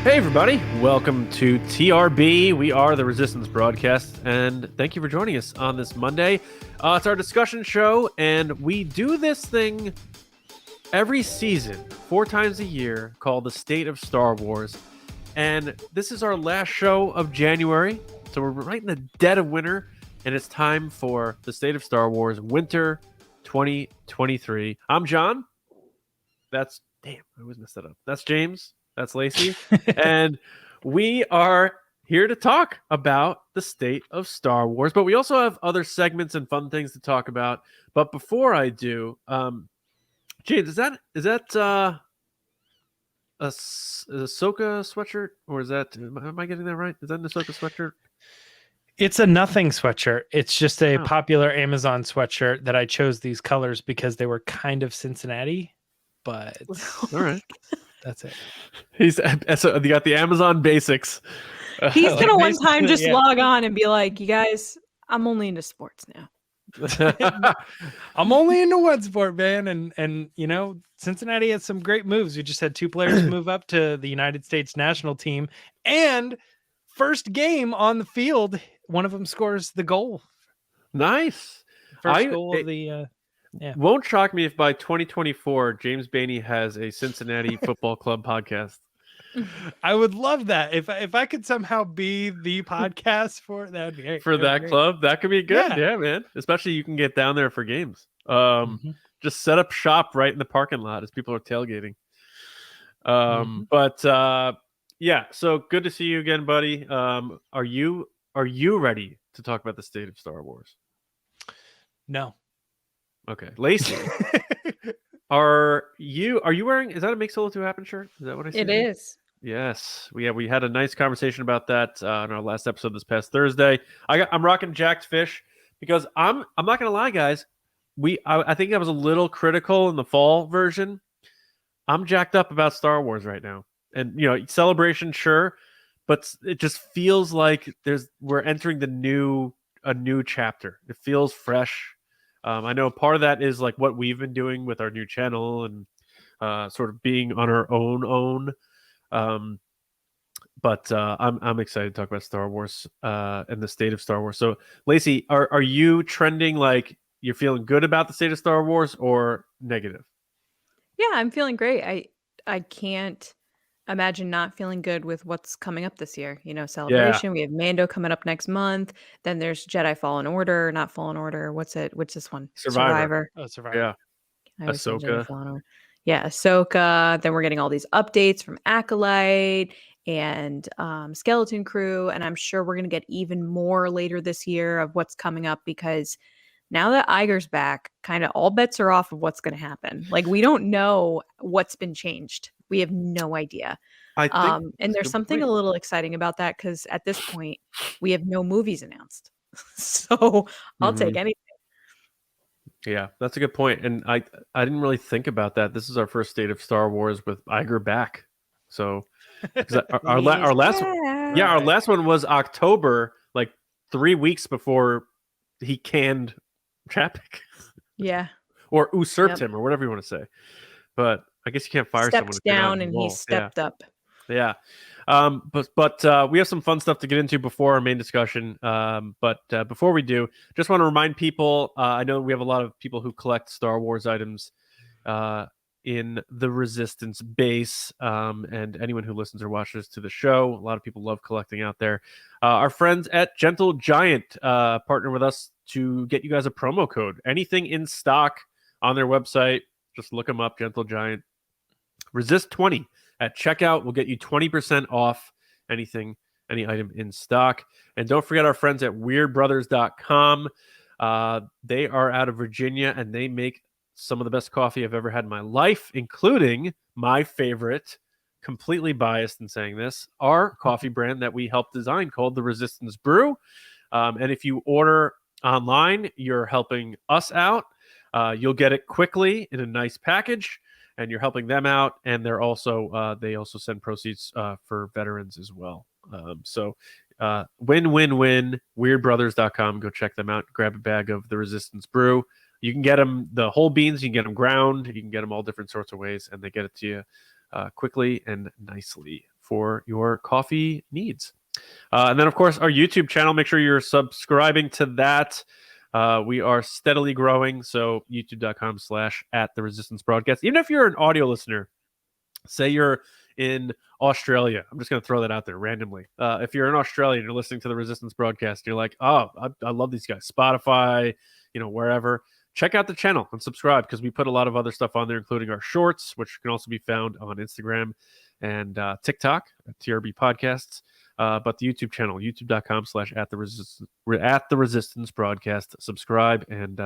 Hey everybody, welcome to TRB. We are the Resistance Broadcast, and thank you for joining us on this Monday. It's our discussion show, and we do this thing every season, 4 times a year, called the State of Star Wars. And this is our last show of January, so we're right in the dead of winter, and it's time for the State of Star Wars Winter 2023. I'm John. I always mess that up. That's James. That's Lacey. And we are here to talk about the state of Star Wars, but we also have other segments and fun things to talk about. But before I do, James, is that a Ahsoka sweatshirt, or is that, am I getting that right? Is that an Ahsoka sweatshirt? It's a nothing sweatshirt. It's just a popular Amazon sweatshirt that I chose these colors because they were kind of Cincinnati, but all right. That's it. So you got the Amazon basics. He's gonna one time just log on and be like, "You guys, I'm only into sports now. I'm only into one sport, man." And you know, Cincinnati had some great moves. We just had 2 players move up to the United States national team, and first game on the field, one of them scores the goal. Nice. First goal of the. Yeah. Won't shock me if by 2024 James Baney has a Cincinnati Football Club podcast. I would love that. If I could somehow be the podcast for it, that would be great. For that club, that could be good. Yeah, man. Especially you can get down there for games. Just set up shop right in the parking lot as people are tailgating. But yeah, so good to see you again, buddy. Are you ready to talk about the state of Star Wars? No. Okay, Lacey, are you wearing? Is that a Make Solo 2 Happen shirt? Is that what I see? It is. Yes, we had a nice conversation about that on our last episode this past Thursday. I'm rocking Jacked Fish because I'm not gonna lie, guys. I think I was a little critical in the fall version. I'm jacked up about Star Wars right now, and you know, celebration, sure, but it just feels like we're entering a new chapter. It feels fresh. I know part of that is like what we've been doing with our new channel and sort of being on our own. But I'm excited to talk about Star Wars and the state of Star Wars. So, Lacey, are you trending like you're feeling good about the state of Star Wars or negative? Yeah, I'm feeling great. I can't imagine not feeling good with what's coming up this year. You know, Celebration. Yeah. We have Mando coming up next month. Then there's Jedi Fallen Order, not Fallen Order. What's this one? Survivor. Oh, Survivor. Yeah. Ahsoka. Yeah, Ahsoka. Then we're getting all these updates from Acolyte and Skeleton Crew. And I'm sure we're going to get even more later this year of what's coming up because now that Iger's back, kind of all bets are off of what's going to happen. Like, we don't know what's been changed. We have no idea. And there's something a little exciting about that because at this point, we have no movies announced. So I'll take anything. Yeah, that's a good point. And I didn't really think about that. This is our first state of Star Wars with Iger back. So our last one was October, like 3 weeks before he canned Chapek. Yeah. Or usurped him, or whatever you want to say. But I guess you can't fire someone. Stepped down and he stepped up. Yeah. But we have some fun stuff to get into before our main discussion. But before we do, just want to remind people, I know we have a lot of people who collect Star Wars items in the Resistance base, and anyone who listens or watches to the show. A lot of people love collecting out there. Our friends at Gentle Giant partner with us to get you guys a promo code. Anything in stock on their website, just look them up, Gentle Giant. Resist 20 at checkout will get you 20% off any item in stock. And don't forget our friends at weirdbrothers.com. They are out of Virginia, and they make some of the best coffee I've ever had in my life, including my favorite, completely biased in saying this, our coffee brand that we helped design called the Resistance Brew. And if you order online, you're helping us out. You'll get it quickly in a nice package, and you're helping them out. And they're also they also send proceeds for veterans as well. So win-win-win. Weirdbrothers.com. Go check them out. Grab a bag of the Resistance Brew. You can get them the whole beans. You can get them ground. You can get them all different sorts of ways, and they get it to you quickly and nicely for your coffee needs. And then, of course, our YouTube channel. Make sure you're subscribing to that. We are steadily growing. So youtube.com/@theresistance_broadcast. Even if you're an audio listener, say you're in Australia. I'm just going to throw that out there randomly. If you're in Australia and you're listening to the Resistance broadcast, you're like, oh, I love these guys. Spotify, wherever. Check out the channel and subscribe because we put a lot of other stuff on there, including our shorts, which can also be found on Instagram and TikTok at TRB Podcasts. But the YouTube channel, youtube.com/@the resistance broadcast. Subscribe and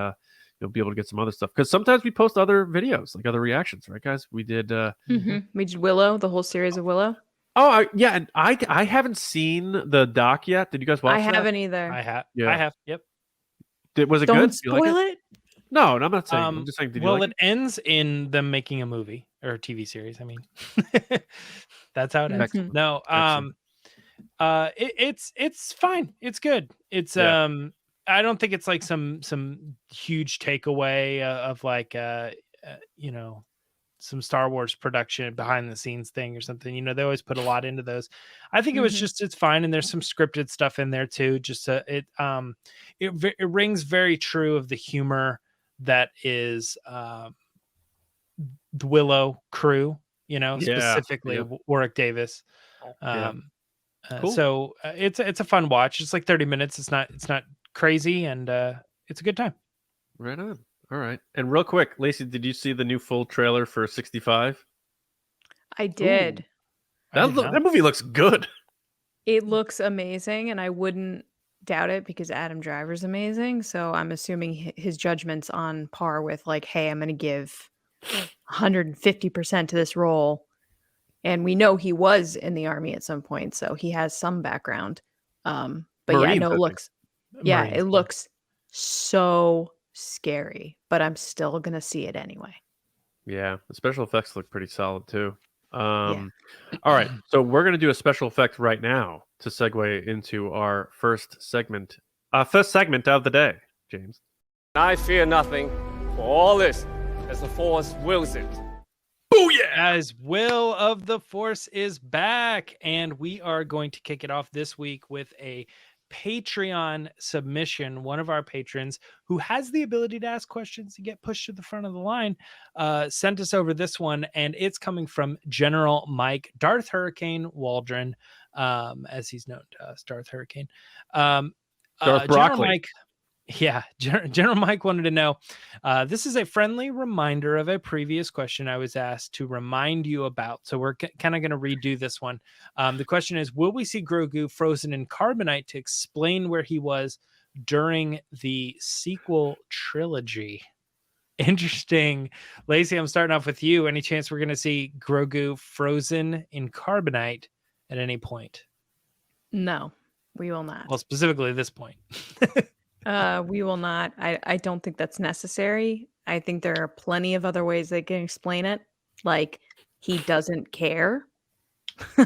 you'll be able to get some other stuff. Because sometimes we post other videos, like other reactions, right, guys? We did We did Willow, the whole series of Willow. Oh, yeah, and I haven't seen the doc yet. Did you guys watch I that? haven't either. I have. Yeah. I have. Yep. Was it Don't good? You like spoil it? No, I'm not saying. I'm just saying. Did you Well, like it ends in them making a movie or a TV series. I mean, that's how it ends. Excellent. No, it's fine. It's good. It's Yeah. I don't think it's like some huge takeaway of like some Star Wars production behind the scenes thing or something. They always put a lot into those. I think it was just, it's fine. And there's some scripted stuff in there too. Just it rings very true of the humor that is the Willow crew, specifically Warwick Davis. Cool. So it's a fun watch. It's like 30 minutes. It's not crazy. And it's a good time. Right on. All right. And real quick, Lacey, did you see the new full trailer for 65? I did. That movie looks good. It looks amazing, and I wouldn't doubt it because Adam Driver's amazing. So I'm assuming his judgment's on par with like, hey, I'm going to give 150% to this role. And we know he was in the Army at some point, so he has some background. But Marines, it looks, it looks so scary, but I'm still gonna see it anyway. Yeah, the special effects look pretty solid too. All right, so we're gonna do a special effect right now to segue into our first segment of the day. James, I fear nothing, for all this, as the Force wills it. Booyah! Guys, Will of the Force is back, and we are going to kick it off this week with a Patreon submission. One of our patrons who has the ability to ask questions to get pushed to the front of the line sent us over this one, and it's coming from General Mike Darth Hurricane Waldron, as he's known to us, Darth Hurricane. Darth General Broccoli. Mike, General Mike wanted to know, this is a friendly reminder of a previous question I was asked to remind you about. So we're kind of going to redo this one. The question is, will we see Grogu frozen in carbonite to explain where he was during the sequel trilogy? Interesting. Lacey, I'm starting off with you. Any chance we're going to see Grogu frozen in carbonite at any point? No, we will not. Well, specifically this point. We will not. I don't think that's necessary. I think there are plenty of other ways they can explain it. Like, he doesn't care.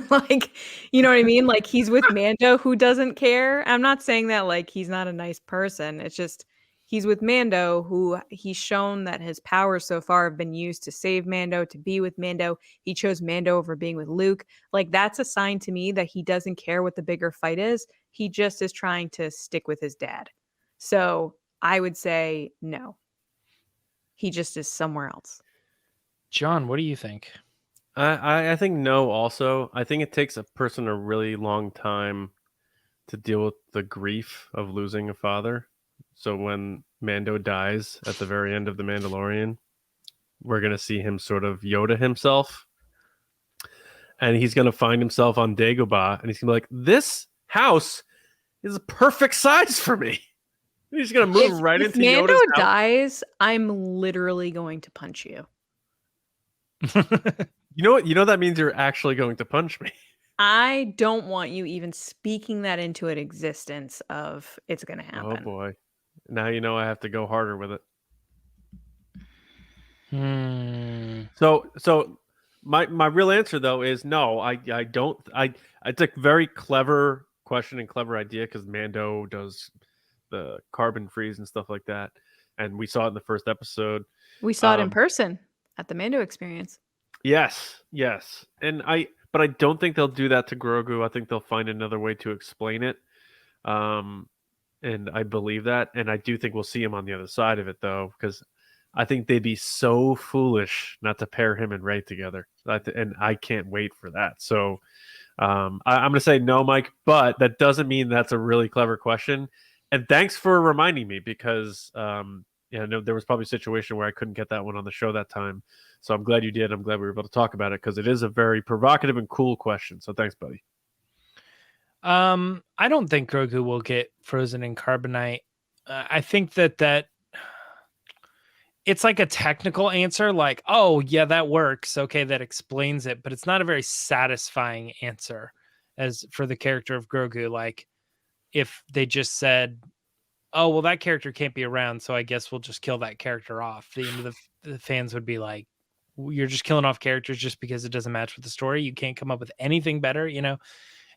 Like, you know what I mean? Like, he's with Mando who doesn't care. I'm not saying that like he's not a nice person. It's just he's with Mando who he's shown that his powers so far have been used to save Mando, to be with Mando. He chose Mando over being with Luke. Like, that's a sign to me that he doesn't care what the bigger fight is. He just is trying to stick with his dad. So I would say no. He just is somewhere else. John, what do you think? I think no also. I think it takes a person a really long time to deal with the grief of losing a father. So when Mando dies at the very end of The Mandalorian, we're going to see him sort of Yoda himself. And he's going to find himself on Dagobah, and he's going to be like, this house is a perfect size for me. He's going to move right into Mando Yoda's house. dies, I'm literally going to punch you. You know what? You know that means you're actually going to punch me. I don't want you even speaking that into an existence of it's going to happen. Oh boy. Now you know I have to go harder with it. So my real answer though is no, I don't. It's a very clever question and clever idea because Mando does the carbon freeze and stuff like that, and we saw it in the first episode. We saw it in person at the Mando experience. Yes, and but I don't think they'll do that to Grogu. I think they'll find another way to explain it. And I believe that. And I do think we'll see him on the other side of it, though, because I think they'd be so foolish not to pair him and Rey together. And I can't wait for that. So I'm going to say no, Mike, but that doesn't mean that's a really clever question. And thanks for reminding me, because yeah, no, there was probably a situation where I couldn't get that one on the show that time. So I'm glad you did. I'm glad we were able to talk about it, because it is a very provocative and cool question. So thanks, buddy. I don't think Grogu will get frozen in carbonite. I think that it's like a technical answer, like, oh yeah, that works. Okay, that explains it, but it's not a very satisfying answer as for the character of Grogu. Like, if they just said, oh, well, that character can't be around, so I guess we'll just kill that character off. The fans would be like, you're just killing off characters just because it doesn't match with the story. You can't come up with anything better, you know?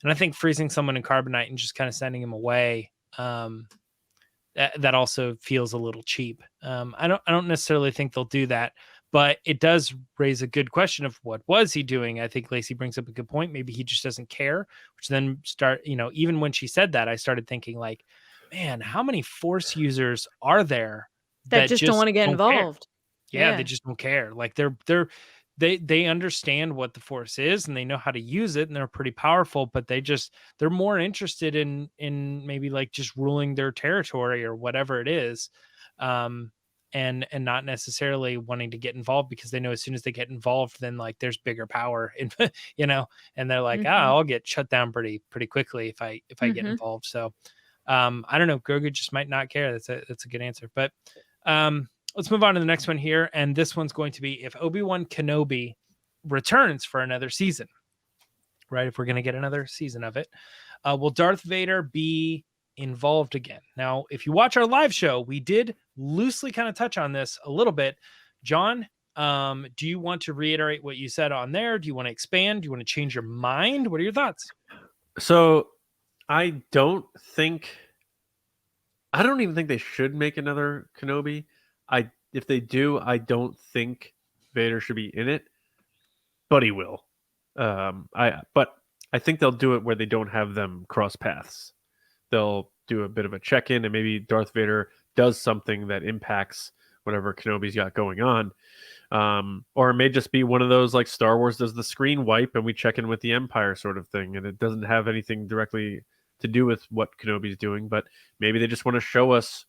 And I think freezing someone in carbonite and just kind of sending him away, that also feels a little cheap. I don't necessarily think they'll do that, but it does raise a good question of what was he doing? I think Lacey brings up a good point. Maybe he just doesn't care, which then even when she said that, I started thinking like, man, how many Force users are there that just don't want to get involved? Yeah, they just don't care. Like they understand what the Force is and they know how to use it and they're pretty powerful, but they're more interested in maybe like just ruling their territory or whatever it is. And not necessarily wanting to get involved, because they know as soon as they get involved, then like there's bigger power in, and they're like, I'll get shut down pretty quickly if I get involved. So I don't know. Grogu just might not care. That's a good answer. But let's move on to the next one here. And this one's going to be if Obi-Wan Kenobi returns for another season, right? If we're going to get another season of it, will Darth Vader be involved again? Now, if you watch our live show, we did loosely kind of touch on this a little bit. John, do you want to reiterate what you said on there? Do you want to expand? Do you want to change your mind? What are your thoughts? So I don't even think they should make another Kenobi. If they do, I don't think Vader should be in it, but he will. But I think they'll do it where they don't have them cross paths. They'll do a bit of a check-in, and maybe Darth Vader does something that impacts whatever Kenobi's got going on. Or it may just be one of those like Star Wars does the screen wipe and we check in with the Empire sort of thing, and it doesn't have anything directly to do with what Kenobi's doing, but maybe they just want to show us,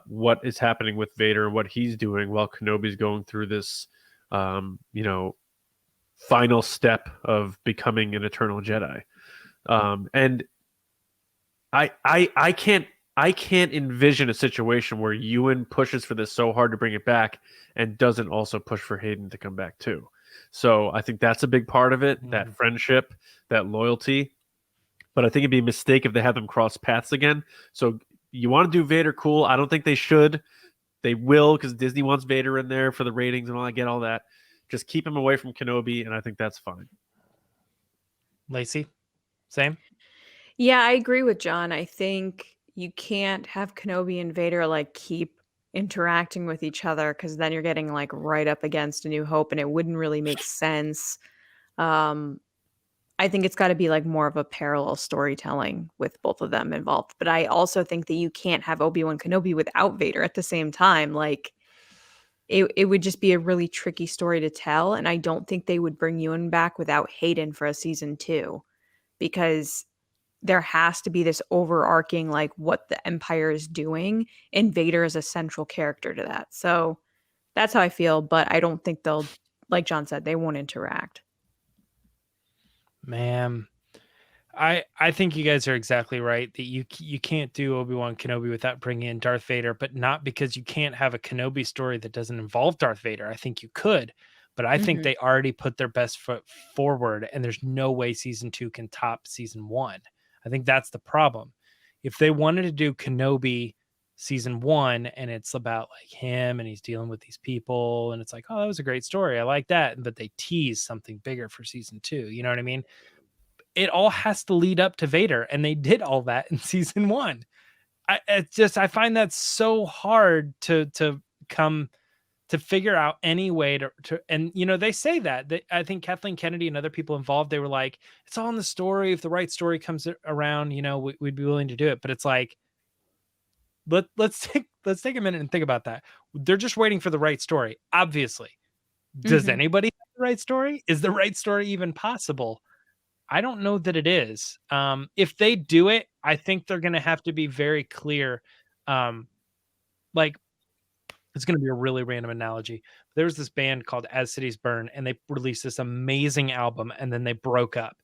what is happening with Vader and what he's doing while Kenobi's going through this, final step of becoming an eternal Jedi. And I can't envision a situation where Ewan pushes for this so hard to bring it back and doesn't also push for Hayden to come back too. So I think that's a big part of it, that friendship, that loyalty. But I think it'd be a mistake if they have them cross paths again. So you want to do Vader, cool. I don't think they should. They will, because Disney wants Vader in there for the ratings and all. I get all that. Just keep him away from Kenobi, and I think that's fine. Lacey, same? Yeah, I agree with John. I think you can't have Kenobi and Vader like keep interacting with each other, because then you're getting like right up against A New Hope, and it wouldn't really make sense. I think it's got to be like more of a parallel storytelling with both of them involved. But I also think that you can't have Obi-Wan Kenobi without Vader at the same time. Like it would just be a really tricky story to tell. And I don't think they would bring Ewan back without Hayden for a season 2, because there has to be this overarching, like what the Empire is doing, and Vader is a central character to that. So that's how I feel. But I don't think they'll, like John said, they won't interact. Man, I think you guys are exactly right that you can't do Obi-Wan Kenobi without bringing in Darth Vader, but not because you can't have a Kenobi story that doesn't involve Darth Vader. I think you could, but I think they already put their best foot forward, and there's no way season 2 can top season 1. I think that's the problem. If they wanted to do Kenobi season 1 and it's about like him and he's dealing with these people and it's like, oh, that was a great story, I like that, but they tease something bigger for season 2, you know what I mean? It all has to lead up to Vader, and they did all that in season 1. I find that so hard to come to figure out any way to and they say that I think Kathleen Kennedy and other people involved, they were like, it's all in the story. If the right story comes around, we'd be willing to do it. But it's like, let's take a minute and think about that. They're just waiting for the right story. Obviously, does anybody have the right story? Is the right story even possible? I don't know that it is. If they do it, I think they're going to have to be very clear. Like, it's going to be a really random analogy. There was this band called As Cities Burn, and they released this amazing album, and then they broke up.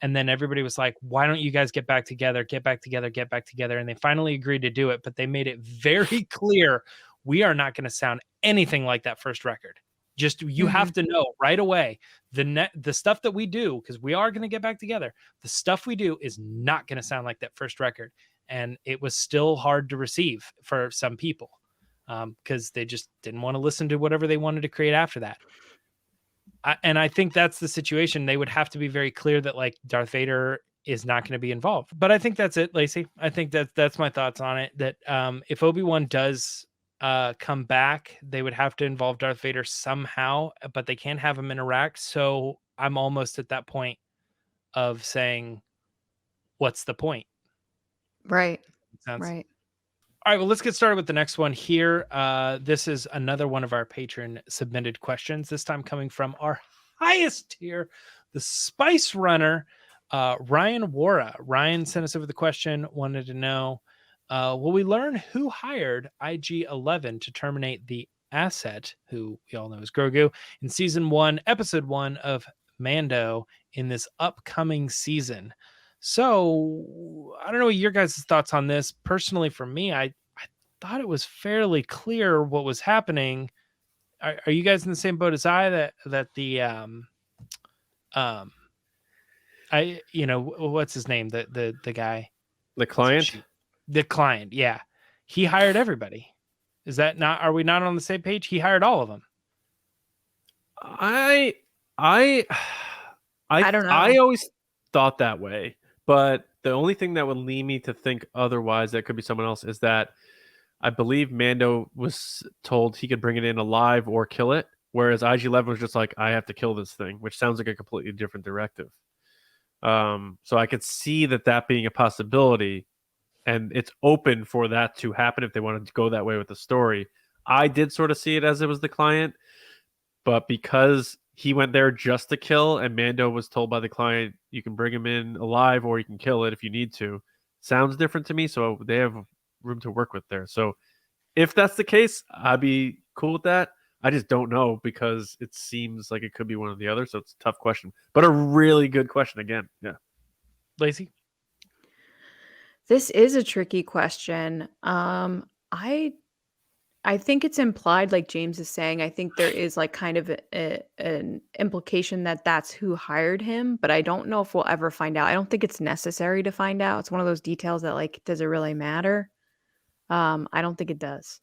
And then everybody was like, why don't you guys get back together? And they finally agreed to do it, but they made it very clear, we are not going to sound anything like that first record. Just, you have to know right away, the stuff that we do, because we are going to get back together, the stuff we do is not going to sound like that first record. And it was still hard to receive for some people, because they just didn't want to listen to whatever they wanted to create after that. And I think that's the situation. They would have to be very clear that, like, Darth Vader is not going to be involved. But I think that's it, Lacey. I think that's my thoughts on it. That if Obi-Wan does come back, they would have to involve Darth Vader somehow, but they can't have him interact. So I'm almost at that point of saying, what's the point? Right. Right. All right, well, let's get started with the next one here. This is another one of our patron submitted questions, this time coming from our highest tier, the Spice Runner, Ryan WAARA. Ryan sent us over the question, wanted to know, will we learn who hired IG-11 to terminate the asset, who we all know is Grogu, in season 1, episode 1 of Mando in this upcoming season? So I don't know what your guys' thoughts on this. Personally, for me, I thought it was fairly clear what was happening. Are you guys in the same boat as I, that the what's his name? The guy, the client. Yeah. He hired everybody. Is that not, are we not on the same page? He hired all of them. I don't know. I always thought that way. But the only thing that would lead me to think otherwise, that could be someone else, is that I believe Mando was told he could bring it in alive or kill it, whereas IG-11 was just like, I have to kill this thing, which sounds like a completely different directive. So I could see that being a possibility, and it's open for that to happen if they wanted to go that way with the story. I did sort of see it as it was the client, but because he went there just to kill, and Mando was told by the client, you can bring him in alive or you can kill it if you need to. Sounds different to me, so they have room to work with there. So if that's the case, I'd be cool with that. I just don't know, because it seems like it could be one or the other, so it's a tough question. But a really good question again. Yeah. Lacey? This is a tricky question. I think it's implied, like James is saying. I think there is like kind of an implication that that's who hired him, but I don't know if we'll ever find out. I don't think it's necessary to find out. It's one of those details that, like, does it really matter? I don't think it does.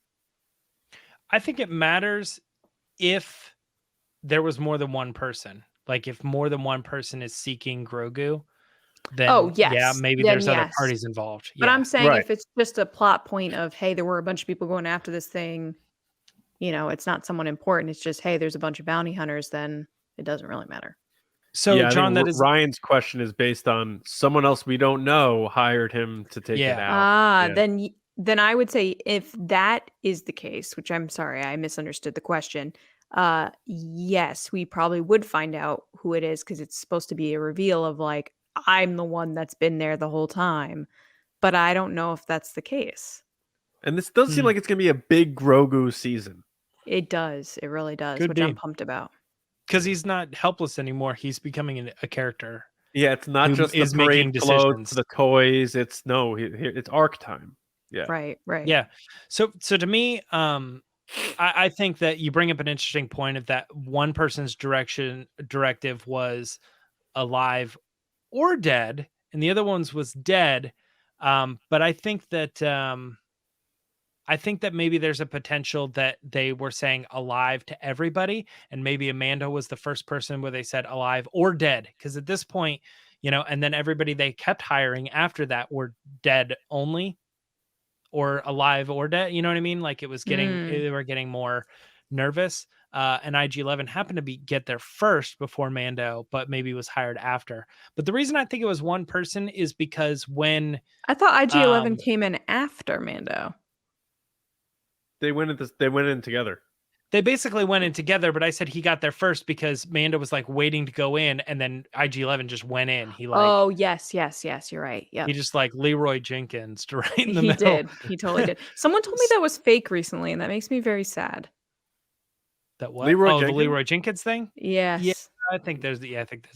I think it matters if there was more than one person. Like, if more than one person is seeking Grogu, then yeah, maybe there's other parties involved. But I'm saying if it's just a plot point of, hey, there were a bunch of people going after this thing, it's not someone important. It's just, hey, there's a bunch of bounty hunters, then it doesn't really matter. So yeah, John, that is Ryan's question is based on someone else we don't know hired him to take it out. Then I would say, if that is the case, which I'm sorry, I misunderstood the question. Yes, we probably would find out who it is, because it's supposed to be a reveal of, like, I'm the one that's been there the whole time. But I don't know if that's the case. And this does seem like it's going to be a big Grogu season. It does. It really does, which I'm pumped about. Because he's not helpless anymore. He's becoming a character. Yeah, it's not just the parade clothes, the toys. It's arc time. Yeah. Right. Yeah. So to me, I think that you bring up an interesting point of that one person's directive was alive or dead, and the other one's was dead. But I think that maybe there's a potential that they were saying alive to everybody, and maybe Amanda was the first person where they said alive or dead, because at this point, and then everybody they kept hiring after that were dead only, or alive or dead. You know what I mean? Like, it was getting they were getting more nervous. And IG-11 happened to get there first before Mando, but maybe was hired after. But the reason I think it was one person is because when I thought IG-11 came in after Mando. They went in together. they basically went in together, but I said he got there first because Mando was like waiting to go in, and then IG-11 just went in. He like, oh yes, you're right. Yeah, he just like Leroy Jenkins to right in the he middle. did. He totally did. Someone told me that was fake recently, and that makes me very sad. That what? Leroy The Jenkins? Leroy Jenkins thing? Yes. Yeah, I think there's a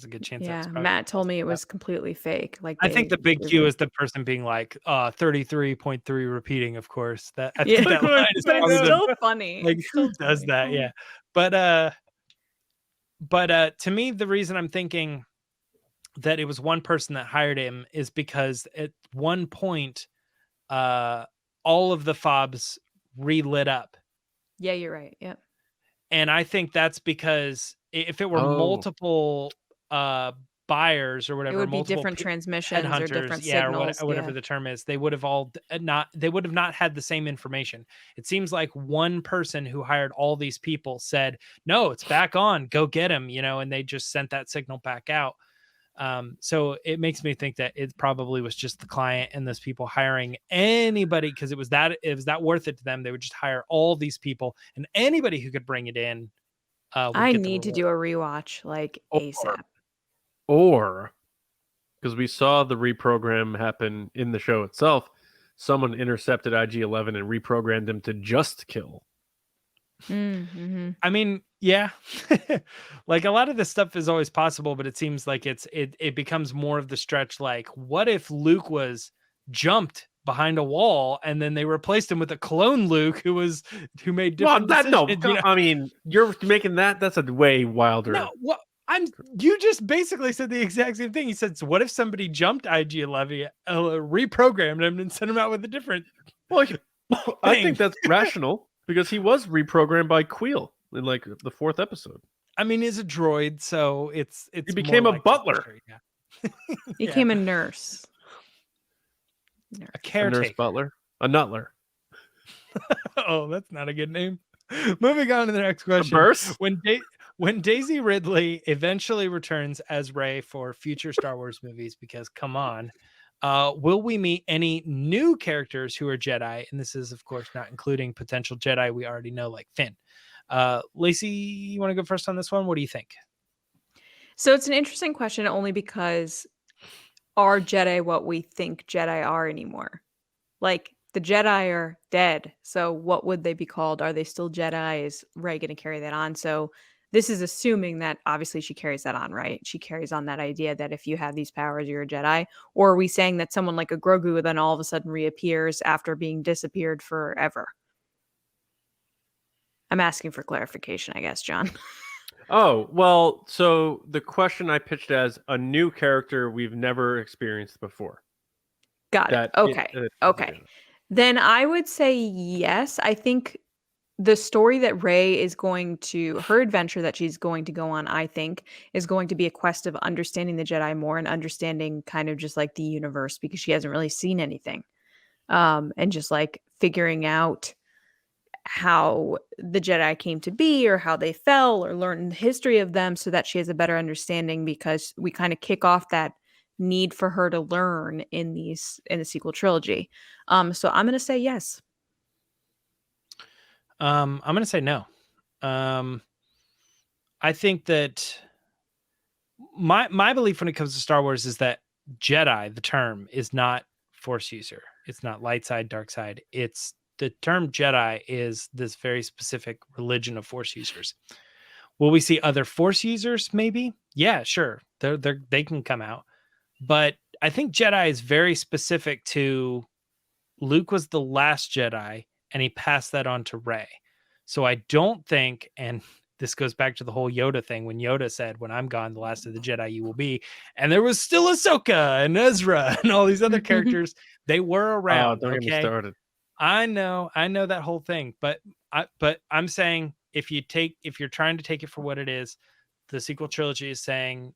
good chance. Yeah, That's probably Matt told me it false. was completely fake. Like I think the big Q is the person being like 33.3 repeating, of course. That I think that line is but probably it's the- still funny. like It's still who does funny. that? Yeah. But to me, the reason I'm thinking that it was one person that hired him is because at one point all of the fobs relit up. Yeah, you're right. Yep. And I think that's because if it were Oh. multiple buyers or whatever, It would be multiple different transmissions or headhunters, different yeah, signals. or whatever the term is, they would have not had the same information. It seems like one person who hired all these people said, "No, it's back on. Go get him," and they just sent that signal back out. So it makes me think that it probably was just the client and those people hiring anybody because it was that worth it to them. They would just hire all these people and anybody who could bring it in. I need to do a rewatch like ASAP. Or because we saw the reprogram happen in the show itself, someone intercepted IG-11 and reprogrammed him to just kill. Mm-hmm. I mean, yeah, like a lot of this stuff is always possible, but it seems like it becomes more of the stretch. Like, what if Luke was jumped behind a wall and then they replaced him with a clone Luke who made different decisions? I mean, you're making that's a way wilder. No, what you just basically said the exact same thing. He said, so what if somebody jumped IG-11, reprogrammed him and sent him out with a different I think that's rational because he was reprogrammed by Queel in like the 4th episode. I mean, he's a droid, so it's he became more a butler. Yeah. He became a nurse. A caretaker. A nurse butler. A nutler. Oh, that's not a good name. Moving on to the next question. Burst? When Daisy Ridley eventually returns as Rey for future Star Wars movies, because come on, will we meet any new characters who are Jedi? And this is, of course, not including potential Jedi we already know, like Finn. Lacey, you want to go first on this one? What do you think? So it's an interesting question only because are Jedi what we think Jedi are anymore? Like, the Jedi are dead. So what would they be called? Are they still Jedi? Is Rey going to carry that on? So this is assuming that obviously she carries that on, right? She carries on that idea that if you have these powers, you're a Jedi. Or are we saying that someone like a Grogu then all of a sudden reappears after being disappeared forever? I'm asking for clarification, I guess, John. Oh, well, so the question I pitched as a new character we've never experienced before. Got it. Okay. Then I would say yes. I think the story that Rey is her adventure that she's going to go on, I think, is going to be a quest of understanding the Jedi more and understanding kind of just like the universe because she hasn't really seen anything. And just like figuring out how the Jedi came to be or how they fell or learn the history of them so that she has a better understanding because we kind of kick off that need for her to learn in the sequel trilogy. So I'm going to say yes. I'm going to say no. I think that my belief when it comes to Star Wars is that Jedi, the term, is not Force user. It's not light side, dark side. It's the term Jedi is this very specific religion of Force users. Will we see other Force users? Maybe. Yeah, sure. They can come out. But I think Jedi is very specific to Luke was the last Jedi and he passed that on to Rey. So I don't think, and this goes back to the whole Yoda thing when Yoda said, when I'm gone, the last of the Jedi you will be. And there was still Ahsoka and Ezra and all these other characters. They were around. Don't get me started. I know that whole thing. But I'm saying if you're trying to take it for what it is, the sequel trilogy is saying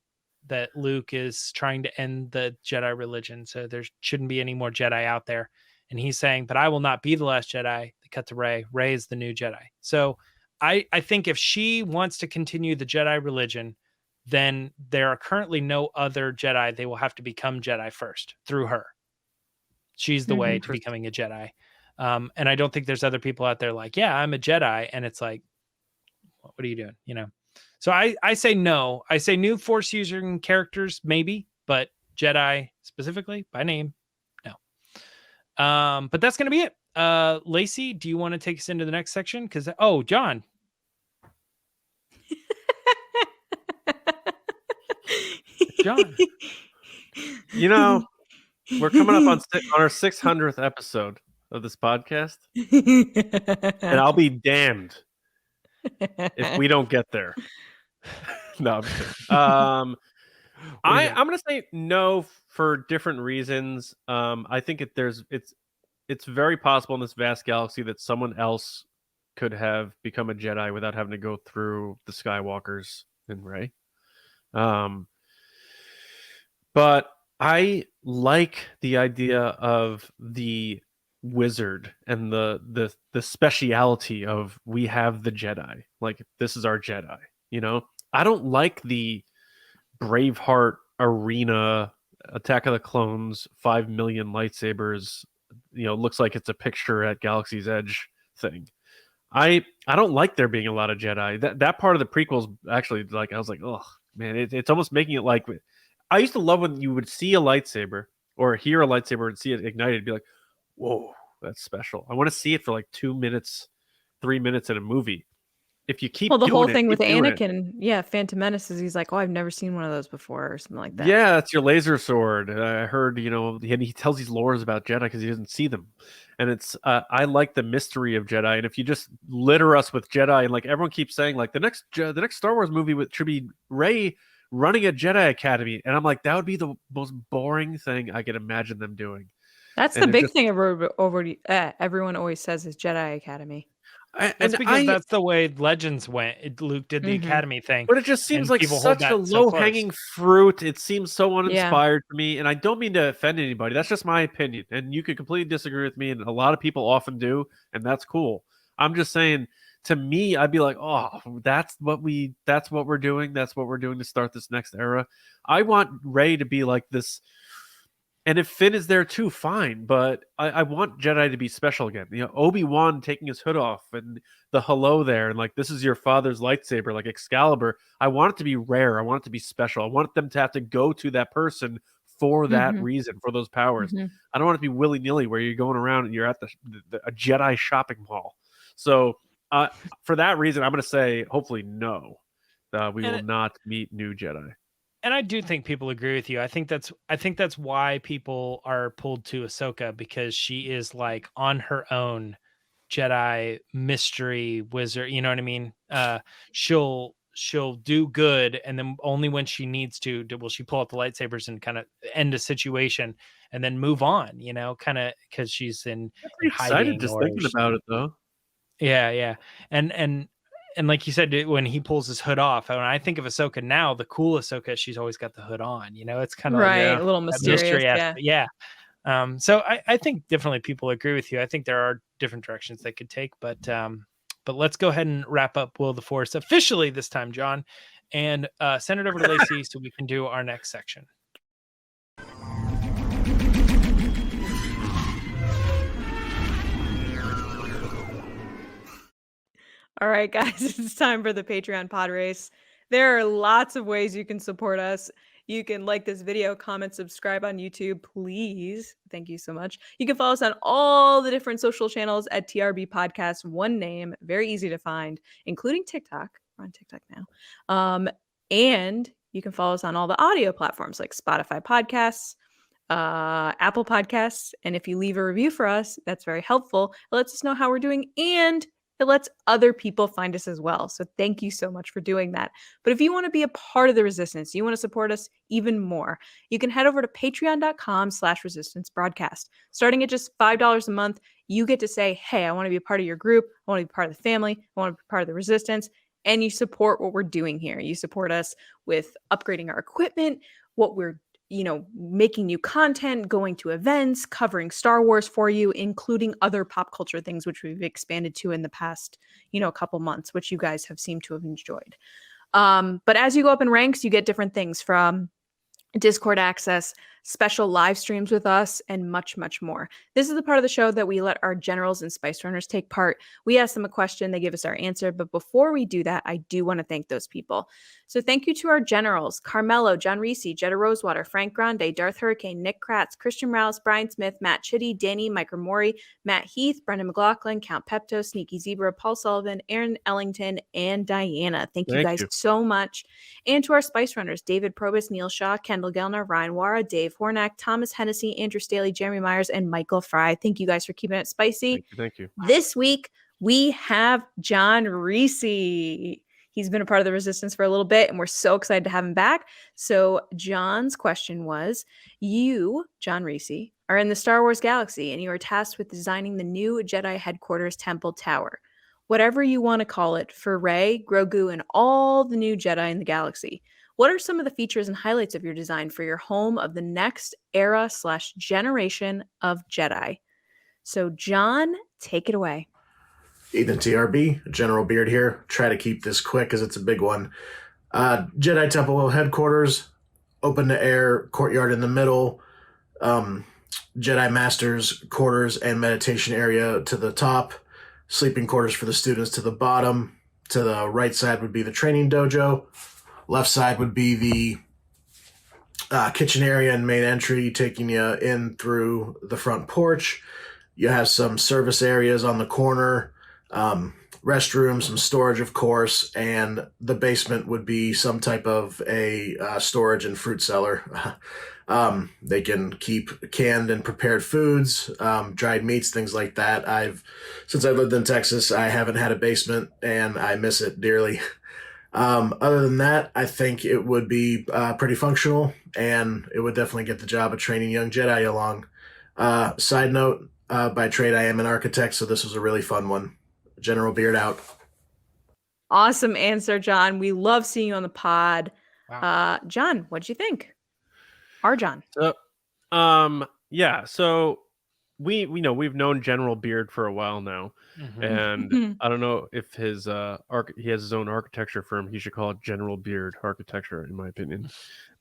that Luke is trying to end the Jedi religion. So there shouldn't be any more Jedi out there. And he's saying, but I will not be the last Jedi. They cut to Rey. Rey is the new Jedi. So I think if she wants to continue the Jedi religion, then there are currently no other Jedi. They will have to become Jedi first through her. She's the way to becoming a Jedi. And I don't think there's other people out there like, yeah, I'm a Jedi. And it's like, what are you doing? You know? So I say no. I say new Force using characters, maybe, but Jedi specifically by name, no. But that's going to be it. Lacey, do you want to take us into the next section? Because, John. John. You know, we're coming up on our 600th episode of this podcast, and I'll be damned if we don't get there. No, I'm kidding. I'm going to say no for different reasons. I think it's very possible in this vast galaxy that someone else could have become a Jedi without having to go through the Skywalkers and Rey. But I like the idea of the wizard and the speciality of we have the Jedi. Like, this is our Jedi, you know? I don't like the Braveheart arena, Attack of the Clones, 5 million lightsabers, you know, looks like it's a picture at Galaxy's Edge thing. I don't like there being a lot of Jedi. That part of the prequels actually, like, I was like, oh man, it's almost making it like, I used to love when you would see a lightsaber or hear a lightsaber and see it ignited, be like, whoa, that's special. I want to see it for like 2 minutes, 3 minutes in a movie. If you keep the doing whole it, thing with keep doing Anakin, Phantom Menace is he's like, oh, I've never seen one of those before, or something like that. Yeah, that's your laser sword. I heard, you know, and he tells these lores about Jedi because he doesn't see them. And it's, I like the mystery of Jedi. And if you just litter us with Jedi, and like everyone keeps saying, like the next Star Wars movie should be Rey running a Jedi Academy, and I'm like, that would be the most boring thing I could imagine them doing. That's the big thing everyone always says is Jedi Academy. That's because that's the way Legends went. Luke did the Academy thing. But it just seems like such a low-hanging fruit. It seems so uninspired to me, and I don't mean to offend anybody. That's just my opinion, and you could completely disagree with me, and a lot of people often do, and that's cool. I'm just saying, to me, I'd be like, oh, that's what we're doing. That's what we're doing to start this next era. I want Rey to be like this. And if Finn is there too, fine. But I want Jedi to be special again. You know, Obi-Wan taking his hood off and the hello there. And like, this is your father's lightsaber, like Excalibur. I want it to be rare. I want it to be special. I want them to have to go to that person for that reason, for those powers. I don't want it to be willy-nilly where you're going around and you're at a Jedi shopping mall. So for that reason, I'm going to say, hopefully, no. We will not meet new Jedi. And I do think people agree with you. I think that's why people are pulled to Ahsoka, because she is like on her own Jedi mystery wizard. You know what I mean? She'll do good, and then only when she needs to will she pull out the lightsabers and kind of end a situation and then move on. You know, kind of because she's in hiding. Just thinking about it though. Yeah, and like you said, when he pulls his hood off, when I think of Ahsoka now, the cool Ahsoka, she's always got the hood on. You know, it's kind of right, like a little mysterious. Yeah. So I think definitely people agree with you. I think there are different directions they could take, but let's go ahead and wrap up Will of the Force officially this time, John, and send it over to Lacey so we can do our next section. All right, guys, it's time for the Patreon pod race. There are lots of ways you can support us. You can like this video, comment, subscribe on YouTube, please. Thank you so much. You can follow us on all the different social channels at TRB Podcast, one name, very easy to find, including TikTok. We're on TikTok now. And you can follow us on all the audio platforms like Spotify Podcasts, Apple Podcasts. And if you leave a review for us, that's very helpful. It lets us know how we're doing, and it lets other people find us as well. So thank you so much for doing that. But if you want to be a part of the Resistance, you want to support us even more, you can head over to patreon.com/resistancebroadcast. Starting at just $5 a month, you get to say, hey, I want to be a part of your group. I want to be part of the family. I want to be part of the Resistance. And you support what we're doing here. You support us with upgrading our equipment, what we're making new content, going to events, covering Star Wars for you, including other pop culture things, which we've expanded to in the past, couple months, which you guys have seemed to have enjoyed. But as you go up in ranks, you get different things from Discord access, special live streams with us, and much, much more. This is the part of the show that we let our generals and spice runners take part. We ask them a question, they give us our answer. But before we do that, I do want to thank those people. So thank you to our generals: CARMELO, John RISI, JETTA ROSEWATER, Frank Grande, DARTH HURICANE, Nick KRATZ, Christian Rouse, Brian Smith, Matt CHITTY, DANI, Mike RUMORE, Matt HEATH, Brendan McLaughlin, Count Pepto, Sneaky Zebra, Paul Sullivan, Aaron Ellington, and Diana. Thank you guys so much. And to our spice runners: David PROBUS, Neil SHAH, Kendall GELNER, Ryan WAARA, Dave HORNAK, Thomas HENNESSY, Andrew STALEY, Jeremy Myers, and Michael Fry. Thank you guys for keeping it spicy. Thank you. This week, we have John RISI. He's been a part of the Resistance for a little bit, and we're so excited to have him back. So John's question was, you, John RISI, are in the Star Wars galaxy, and you are tasked with designing the new Jedi headquarters temple tower. Whatever you want to call it, for Rey, Grogu, and all the new Jedi in the galaxy. What are some of the features and highlights of your design for your home of the next era/generation of Jedi? So John, take it away. Ethan TRB, General Beard here. Try to keep this quick because it's a big one. Jedi Temple headquarters, open to air, courtyard in the middle, Jedi Masters quarters and meditation area to the top, sleeping quarters for the students to the bottom. To the right side would be the training dojo. Left side would be the kitchen area and main entry, taking you in through the front porch. You have some service areas on the corner, restrooms, some storage, of course, and the basement would be some type of a storage and fruit cellar. They can keep canned and prepared foods, dried meats, things like that. Since I lived in Texas, I haven't had a basement, and I miss it dearly. Other than that, I think it would be pretty functional, and it would definitely get the job of training young Jedi along. Side note, by trade, I am an architect, so this was a really fun one. General Beard out. Awesome answer, John. We love seeing you on the pod. Wow. John, what'd you think? Our John. Yeah, so we've known General Beard for a while now, and I don't know if he has his own architecture firm. He should call it General Beard Architecture, in my opinion.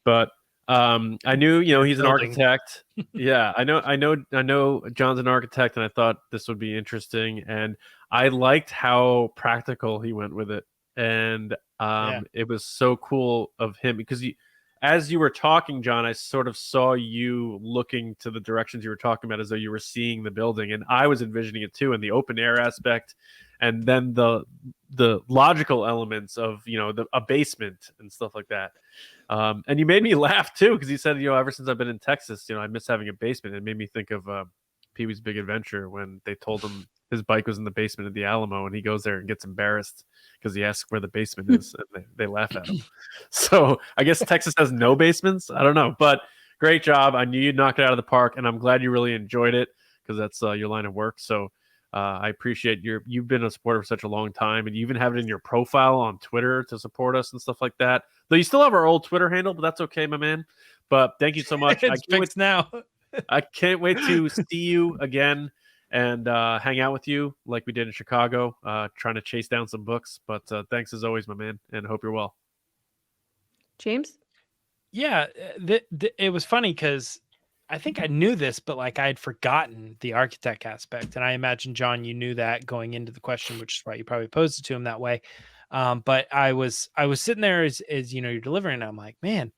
But I knew he's an architect. Yeah, I know John's an architect, and I thought this would be interesting, and I liked how practical he went with it, and it was so cool of him because as you were talking, John, I sort of saw you looking to the directions you were talking about as though you were seeing the building, and I was envisioning it too, in the open air aspect, and then the logical elements of a basement and stuff like that. And you made me laugh too, because you said ever since I've been in Texas, I miss having a basement. It made me think of Pee-wee's Big Adventure when they told him his bike was in the basement of the Alamo, and he goes there and gets embarrassed because he asks where the basement is, and they laugh at him. So I guess Texas has no basements. I don't know, but great job. I knew you'd knock it out of the park, and I'm glad you really enjoyed it because that's your line of work. So I appreciate you've been a supporter for such a long time, and you even have it in your profile on Twitter to support us and stuff like that. Though you still have our old Twitter handle, but that's okay, my man. But thank you so much. It's fixed now. I can't wait to see you again and hang out with you like we did in Chicago, trying to chase down some books. But thanks as always, my man, and hope you're well. James? Yeah, it was funny because I think I knew this, but I had forgotten the architect aspect. And I imagine, John, you knew that going into the question, which is why you probably posed it to him that way. But I was sitting there as you're delivering, and I'm like, man,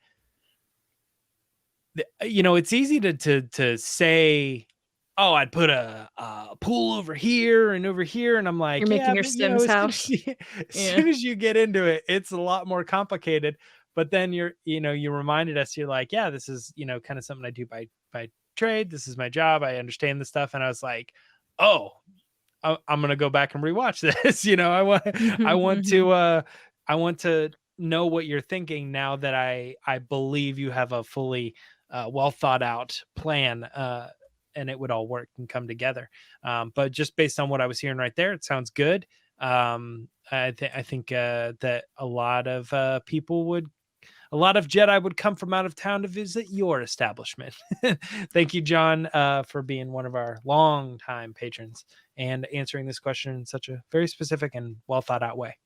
it's easy to say, oh, I'd put a pool over here and over here. And I'm like, you're making your Sims house. As soon as you get into it, it's a lot more complicated. But then you reminded us, you're like, yeah, this is, kind of something I do by trade. This is my job. I understand this stuff. And I was like, oh, I'm going to go back and rewatch this. I want to know what you're thinking now that I believe you have a fully well thought out plan, and it would all work and come together. But just based on what I was hearing right there, it sounds good. I think that a lot of people would a lot of Jedi would come from out of town to visit your establishment. Thank you, John, for being one of our longtime patrons and answering this question in such a very specific and well thought out way.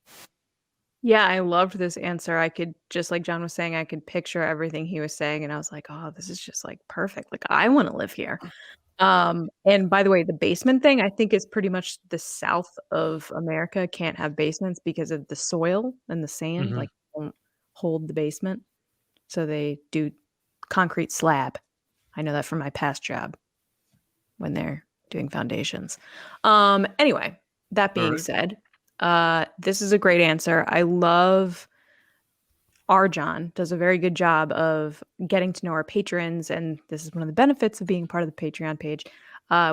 Yeah, I loved this answer. I could, just like John was saying, I could picture everything he was saying, and I was like, oh, this is just like perfect. Like, I want to live here. And by the way, the basement thing, I think is pretty much the south of America can't have basements because of the soil and the sand, Mhm. like won't hold the basement. So they do concrete slab. I know that from my past job when they're doing foundations. Anyway, that being right. said, this is a great answer. I love our John does a very good job of getting to know our patrons, and this is one of the benefits of being part of the Patreon page.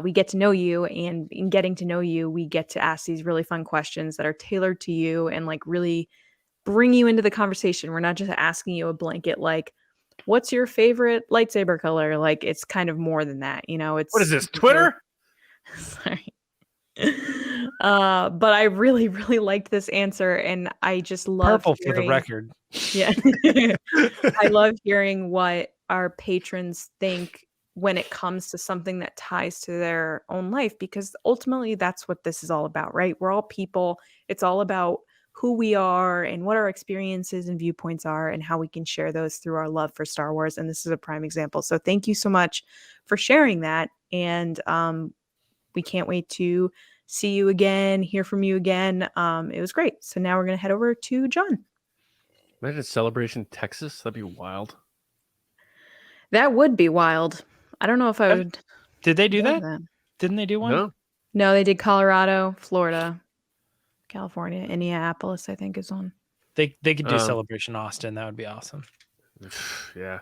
We get to know you, and in getting to know you, we get to ask these really fun questions that are tailored to you and like really bring you into the conversation. We're not just asking you a blanket like, what's your favorite lightsaber color? Like, it's kind of more than that, you know. It's What is this, Twitter? Sorry. But I really, really liked this answer, and I just love Purple for the hearing- record. Yeah. I love hearing what our patrons think when it comes to something that ties to their own life, because ultimately that's what this is all about, right? We're all people. It's all about who we are and what our experiences and viewpoints are and how we can share those through our love for Star Wars. And this is a prime example. So thank you so much for sharing that. And we can't wait to see you again, hear from you again. It was great. So now we're going to head over to John. Imagine Celebration Texas. That'd be wild. That would be wild. I don't know if I would. Did they do love that? Didn't they do one? No. No, they did Colorado, Florida, California, Indianapolis, I think is one. They could do Um, Celebration Austin. That would be awesome. Yeah.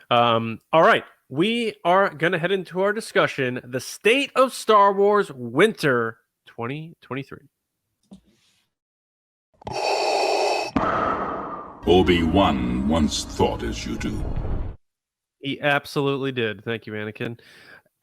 All right. We are going to head into our discussion, the State of Star Wars Winter 2023. Obi-Wan once thought as you do. He absolutely did. Thank you, Anakin.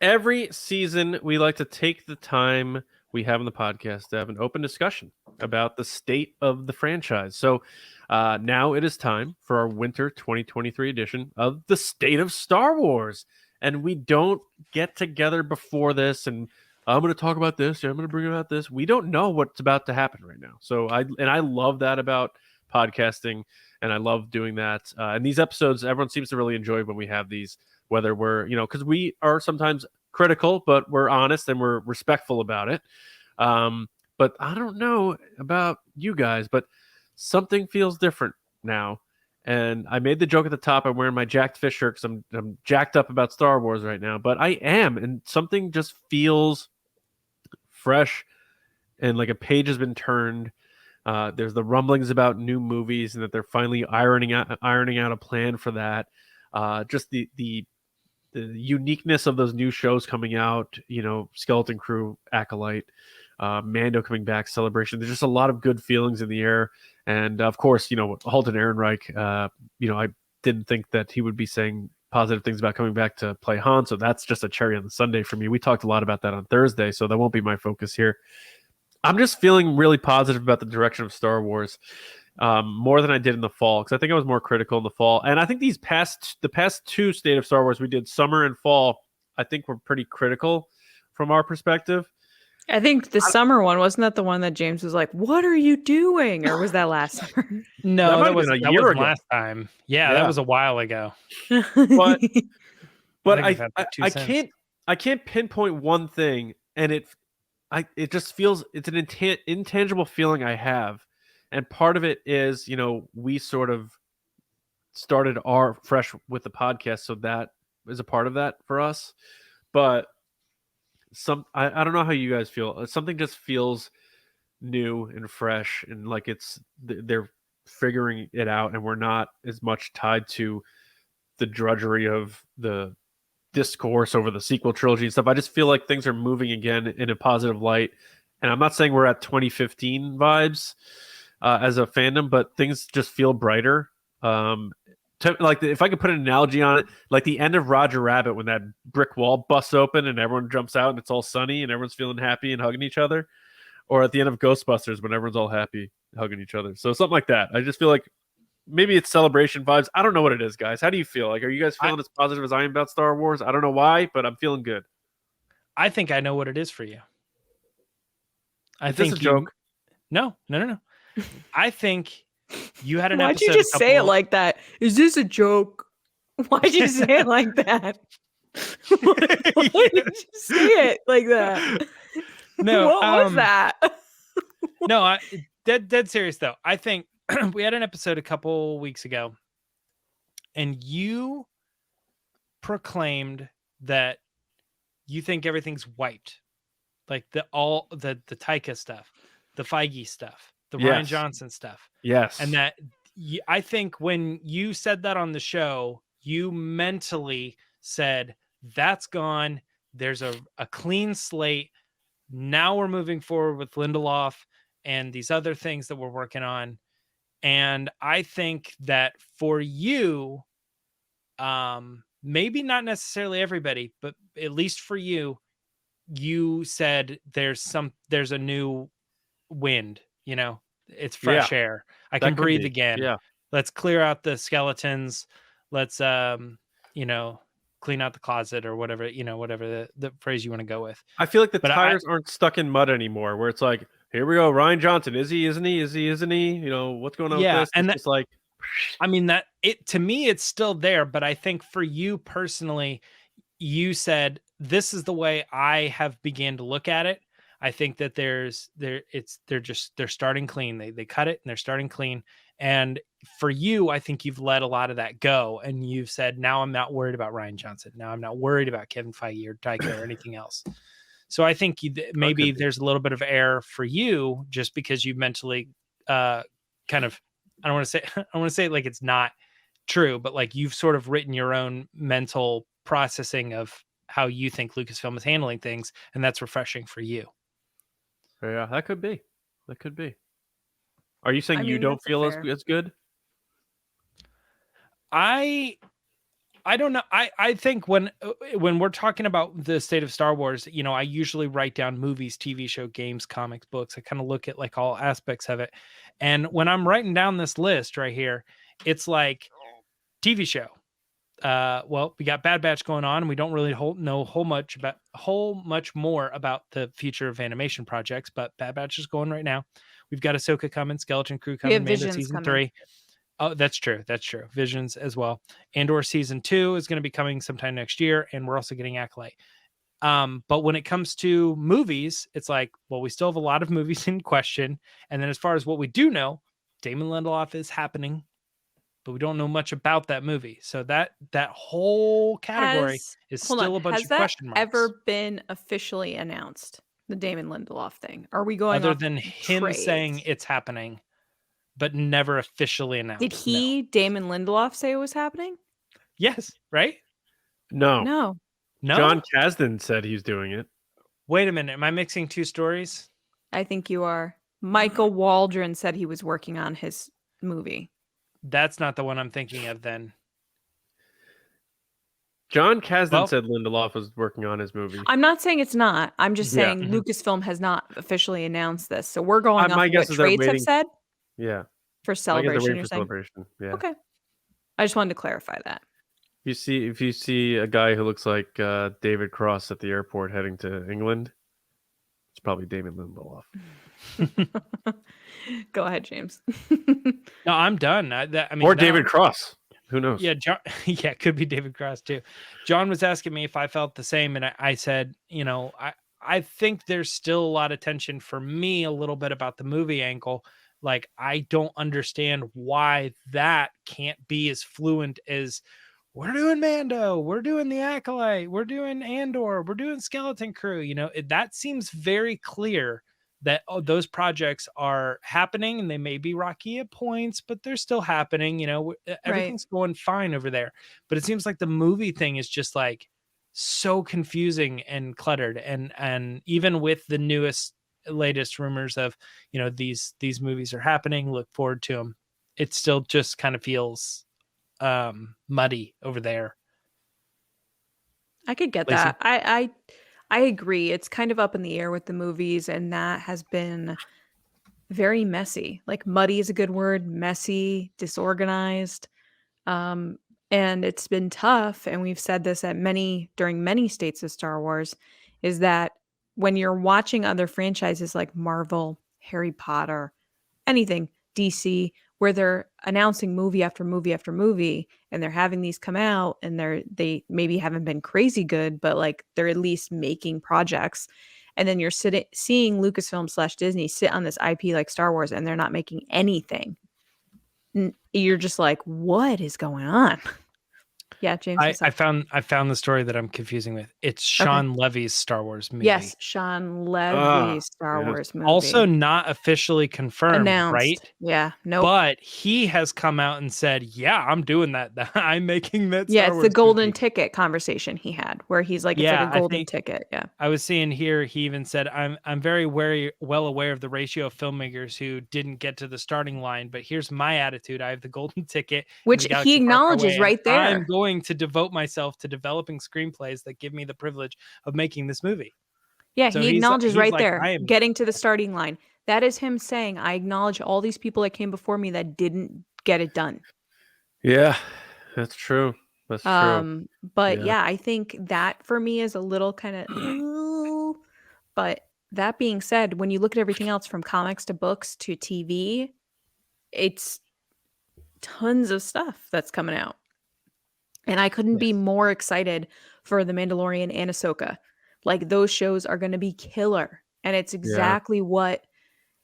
Every season, we like to take the time we have on the podcast to have an open discussion about the state of the franchise. So now it is time for our winter 2023 edition of the State of Star Wars. And we don't get together before this and I'm going to talk about this. I'm going to bring about this. We don't know what's about to happen right now. So I love that about podcasting, and I love doing that. And these episodes, everyone seems to really enjoy when we have these, whether we're, because we are sometimes critical, but we're honest and we're respectful about it. But I don't know about you guys, but something feels different now. And I made the joke at the top. I'm wearing my Jacked Fish shirt because I'm jacked up about Star Wars right now. But I am, and something just feels fresh, and like a page has been turned. There's the rumblings about new movies, and that they're finally ironing out a plan for that. Just the uniqueness of those new shows coming out. Skeleton Crew, Acolyte, Mando coming back, Celebration. There's just a lot of good feelings in the air. And of course, Halton Ehrenreich, I didn't think that he would be saying positive things about coming back to play Han. So that's just a cherry on the sundae for me. We talked a lot about that on Thursday, so that won't be my focus here. I'm just feeling really positive about the direction of Star Wars, more than I did in the fall, because I think I was more critical in the fall. And I think the past two State of Star Wars we did, summer and fall, I think were pretty critical from our perspective. I think the summer one, wasn't that the one that James was like, what are you doing? Or was that last summer? No, might that have was been a that year wasn't ago. last time. Yeah, that Yeah. was a while ago. But I think we've had like two since. I can't pinpoint one thing, and it just feels, it's an intangible feeling I have. And part of it is, we sort of started our fresh with the podcast, so that is a part of that for us. But I don't know how you guys feel. Something just feels new and fresh, and like they're figuring it out, and we're not as much tied to the drudgery of the discourse over the sequel trilogy and stuff. I just feel like things are moving again in a positive light. And I'm not saying we're at 2015 vibes as a fandom, but things just feel brighter. Like if I could put an analogy on it, like the end of Roger Rabbit, when that brick wall busts open and everyone jumps out and it's all sunny and everyone's feeling happy and hugging each other, or at the end of Ghostbusters when everyone's all happy hugging each other. So something like that. I just feel like maybe it's celebration vibes. I don't know what it is, guys. How do you feel? Like, are you guys feeling as positive as I am about Star Wars? I don't know why, but I'm feeling good. I think I know what it is for you. Is this a joke? No. I think you had an Why'd episode. you just say it like that? Is this a joke? Why'd you say it like that? Why did you say it like that? No, What was that? No, dead serious though. I think we had an episode a couple weeks ago, and you proclaimed that you think everything's wiped, like the Taika stuff, the Feige stuff, the Rian Yes. Johnson stuff. Yes. And that I think when you said that on the show, you mentally said that's gone. There's a clean slate. Now we're moving forward with Lindelof and these other things that we're working on. And I think that for you, maybe not necessarily everybody, but at least for you, you said there's a new wind, it's fresh air. I can breathe again. Yeah. Let's clear out the skeletons. Let's, clean out the closet or whatever, whatever the phrase you want to go with. I feel like the tires aren't stuck in mud anymore, where it's like, here we go, Rian Johnson. Is he? Isn't he? Is he? Isn't he? What's going on with this? And it's like, I mean, to me, it's still there, but I think for you personally, you said, this is the way I have began to look at it. I think that they're starting clean. They cut it and they're starting clean. And for you, I think you've let a lot of that go. And you've said, now I'm not worried about Rian Johnson. Now I'm not worried about Kevin Feige or Taika or anything else. So I think maybe there's a little bit of air for you just because you mentally kind of, I don't want to say it like it's not true, but like you've sort of written your own mental processing of how you think Lucasfilm is handling things. And that's refreshing for you. Yeah, that could be. Are you saying you don't feel as good? I don't know. I think when we're talking about the state of Star Wars, I usually write down movies, TV show, games, comics, books. I kind of look at like all aspects of it. And when I'm writing down this list right here, it's like TV show. Well, we got Bad Batch going on, and we don't really know whole much more about the future of animation projects, but Bad Batch is going right now. We've got Ahsoka coming, Skeleton Crew coming, Mando season 3. Oh, that's true. Visions as well. Andor season 2 is going to be coming sometime next year, and we're also getting Acolyte. But when it comes to movies, it's like, well, we still have a lot of movies in question. And then as far as what we do know, Damon Lindelof is happening, but we don't know much about that movie. So that whole category is still a bunch of question marks. Has that ever been officially announced, the Damon Lindelof thing? Are we going other off than him trades? saying it's happening, but never officially announced? Did Damon Lindelof, say it was happening? Yes, right? No. John Kasdan said he's doing it. Wait a minute. Am I mixing two stories? I think you are. Michael Waldron said he was working on his movie. That's not the one I'm thinking of then. John Kasdan said Lindelof was working on his movie. I'm not saying it's not. I'm just saying Lucasfilm has not officially announced this. So we're going off what trades have said? Yeah. For Celebration, you're saying? Celebration. Yeah. Okay. I just wanted to clarify that. If you see a guy who looks like David Cross at the airport heading to England, it's probably Damon Lindelof. Go ahead, James. No, I'm done. David Cross. Who knows? Yeah, John, it could be David Cross too. John was asking me if I felt the same, and I said, I think there's still a lot of tension for me a little bit about the movie angle. Like, I don't understand why that can't be as fluent as we're doing Mando, we're doing the Acolyte, we're doing Andor, we're doing Skeleton Crew. That seems very clear that those projects are happening, and they may be rocky at points, but they're still happening. Everything's going fine over there. But it seems like the movie thing is just like so confusing and cluttered. And even with the latest rumors of, these movies are happening, look forward to them, it still just kind of feels muddy over there. I could get Lacey? that. I agree. It's kind of up in the air with the movies, and that has been very messy. Like muddy is a good word, messy, disorganized. Um, and it's been tough, and we've said this at during many states of Star Wars, is that when you're watching other franchises like Marvel, Harry Potter, anything, DC, where they're announcing movie after movie after movie, and they're having these come out, and they maybe haven't been crazy good, but like they're at least making projects. And then you're seeing Lucasfilm / Disney sit on this IP like Star Wars, and they're not making anything. You're just like, what is going on? Yeah, James. I found the story that I'm confusing with. It's Sean Levy's Star Wars movie. Yes, Sean Levy's Star Wars movie. Also not officially confirmed, announced, right? Yeah, no. But he has come out and said, "Yeah, I'm doing that. I'm making that." Yeah, Star it's Wars the golden movie. ticket conversation he had, where he's like, "It's like a golden ticket." Yeah, I was seeing here. He even said, "I'm very well aware of the ratio of filmmakers who didn't get to the starting line, but here's my attitude. I have the golden ticket, which he acknowledges right there. I'm going to devote myself to developing screenplays that give me the privilege of making this movie." Yeah, so he acknowledges he's right like, there, getting to the starting line. That is him saying, I acknowledge all these people that came before me that didn't get it done. Yeah, that's true. That's true. But yeah, I think that for me is a little kind of, but that being said, when you look at everything else from comics to books to TV, it's tons of stuff that's coming out. And I couldn't be more excited for The Mandalorian and Ahsoka. Like those shows are going to be killer. And it's exactly what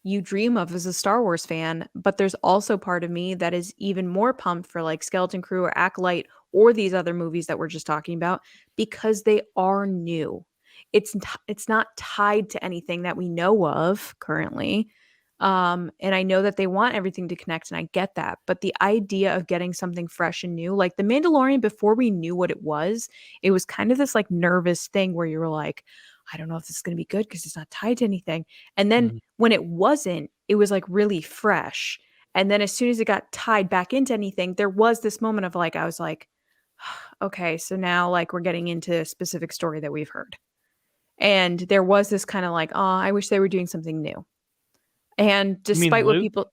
you dream of as a Star Wars fan. But there's also part of me that is even more pumped for like Skeleton Crew or Acolyte or these other movies that we're just talking about, because they are new. It's not tied to anything that we know of currently. And I know that they want everything to connect, and I get that. But the idea of getting something fresh and new, like The Mandalorian, before we knew what it was kind of this like nervous thing where you were like, I don't know if this is going to be good because it's not tied to anything. And then when it wasn't, it was like really fresh. And then as soon as it got tied back into anything, there was this moment of like, I was like, okay, so now like we're getting into a specific story that we've heard. And there was this kind of like, oh, I wish they were doing something new. And despite what people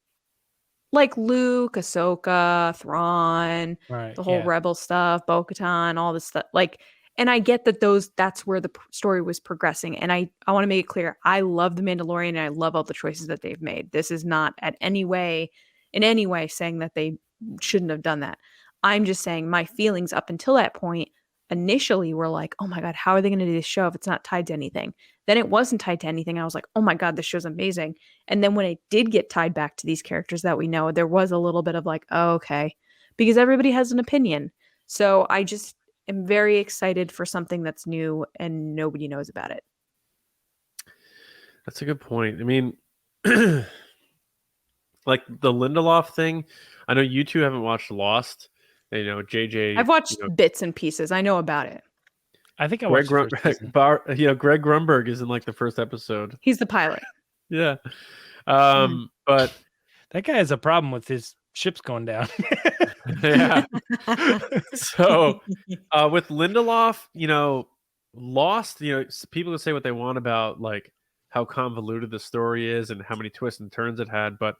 like, Luke, Ahsoka, Thrawn, the whole Rebel stuff, Bo-Katan, all this stuff, like, and I get that that's where the story was progressing. And I want to make it clear, I love The Mandalorian and I love all the choices that they've made. This is not in any way saying that they shouldn't have done that. I'm just saying my feelings up until that point initially were like, oh my God, how are they going to do this show if it's not tied to anything? Then it wasn't tied to anything. I was like, oh my God, this show's amazing. And then when it did get tied back to these characters that we know, there was a little bit of like, oh, okay, because everybody has an opinion. So I just am very excited for something that's new and nobody knows about it. That's a good point. I mean, like the Lindelof thing, I know you two haven't watched Lost. You know, JJ. I've watched bits and pieces. I know about it. I think I watched Greg Grumberg is in like the first episode. He's the pilot. Yeah. But that guy has a problem with his ships going down. Yeah. So with Lindelof, you know, Lost, you know, people can say what they want about like how convoluted the story is and how many twists and turns it had, but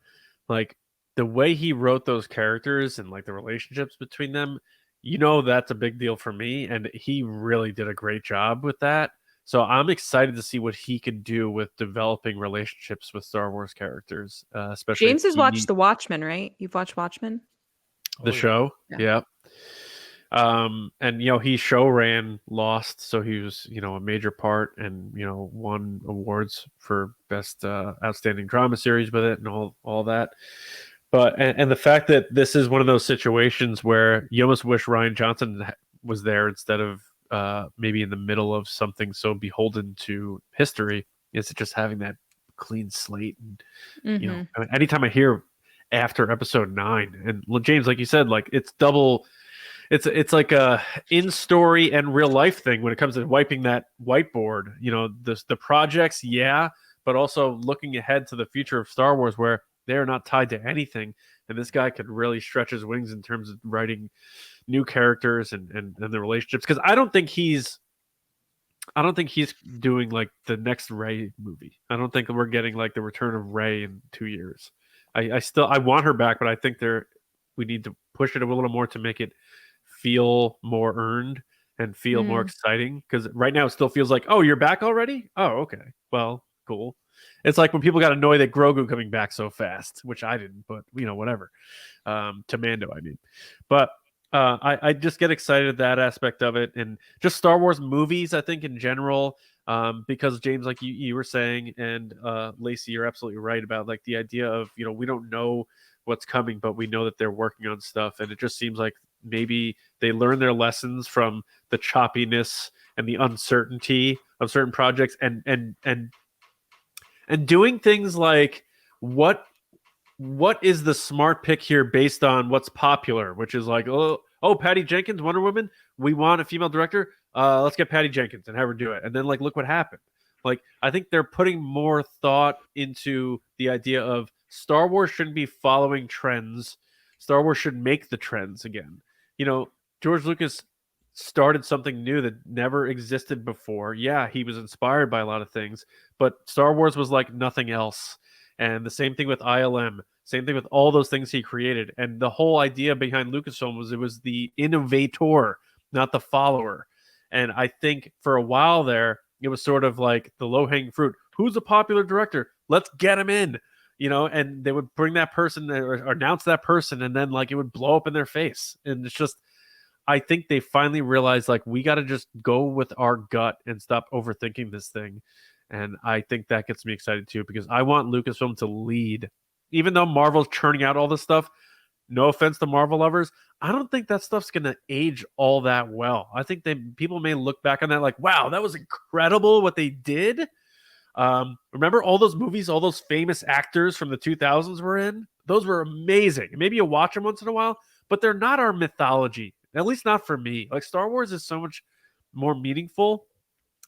like the way he wrote those characters and like the relationships between them, you know, that's a big deal for me. And he really did a great job with that. So I'm excited to see what he could do with developing relationships with Star Wars characters, especially. James has watched The Watchmen, right? You've watched Watchmen? The show? Yeah. And, you know, he show ran Lost. So he was, you know, a major part and, you know, won awards for best outstanding drama series with it and all that. But and the fact that this is one of those situations where you almost wish Rian Johnson was there instead of maybe in the middle of something so beholden to history, is just having that clean slate. And, you know, I mean, anytime I hear after episode 9, and James, like you said, like it's double. It's like a in story and real life thing when it comes to wiping that whiteboard. You know, the projects, but also looking ahead to the future of Star Wars where they are not tied to anything, and this guy could really stretch his wings in terms of writing new characters and the relationships. Because I don't think he's I don't think he's doing like the next Rey movie. I don't think we're getting like the return of Rey in 2 years. I want her back, but I think we need to push it a little more to make it feel more earned and feel more exciting. Because right now it still feels like, oh, you're back already? Oh, okay. Well, cool. It's like when people got annoyed at Grogu coming back so fast, which I didn't, but whatever. To Mando, I mean. But I just get excited at that aspect of it, and just Star Wars movies, I think in general, because James, like you were saying, and Lacey, you're absolutely right about like the idea of we don't know what's coming, but we know that they're working on stuff, and it just seems like maybe they learn their lessons from the choppiness and the uncertainty of certain projects, and doing things like what is the smart pick here based on what's popular, which is like, oh, Patty Jenkins, Wonder Woman, we want a female director. Let's get Patty Jenkins and have her do it. And then like, look what happened. Like, I think they're putting more thought into the idea of Star Wars shouldn't be following trends. Star Wars should make the trends again. George Lucas started something new that never existed before. Yeah, he was inspired by a lot of things, but Star Wars was like nothing else. And the same thing with ILM, same thing with all those things he created. And the whole idea behind Lucasfilm was it was the innovator, not the follower. And I think for a while there, it was sort of like the low-hanging fruit. Who's a popular director? Let's get him in, and they would bring that person or announce that person, and then like it would blow up in their face. And it's just, I think they finally realized like we got to just go with our gut and stop overthinking this thing. And I think that gets me excited too, because I want Lucasfilm to lead. Even though Marvel's churning out all this stuff, no offense to Marvel lovers, I don't think that stuff's going to age all that well. I think people may look back on that like, wow, that was incredible what they did. Remember all those movies, all those famous actors from the 2000s were in? Those were amazing. Maybe you watch them once in a while, but they're not our mythology, at least not for me. Like Star Wars is so much more meaningful.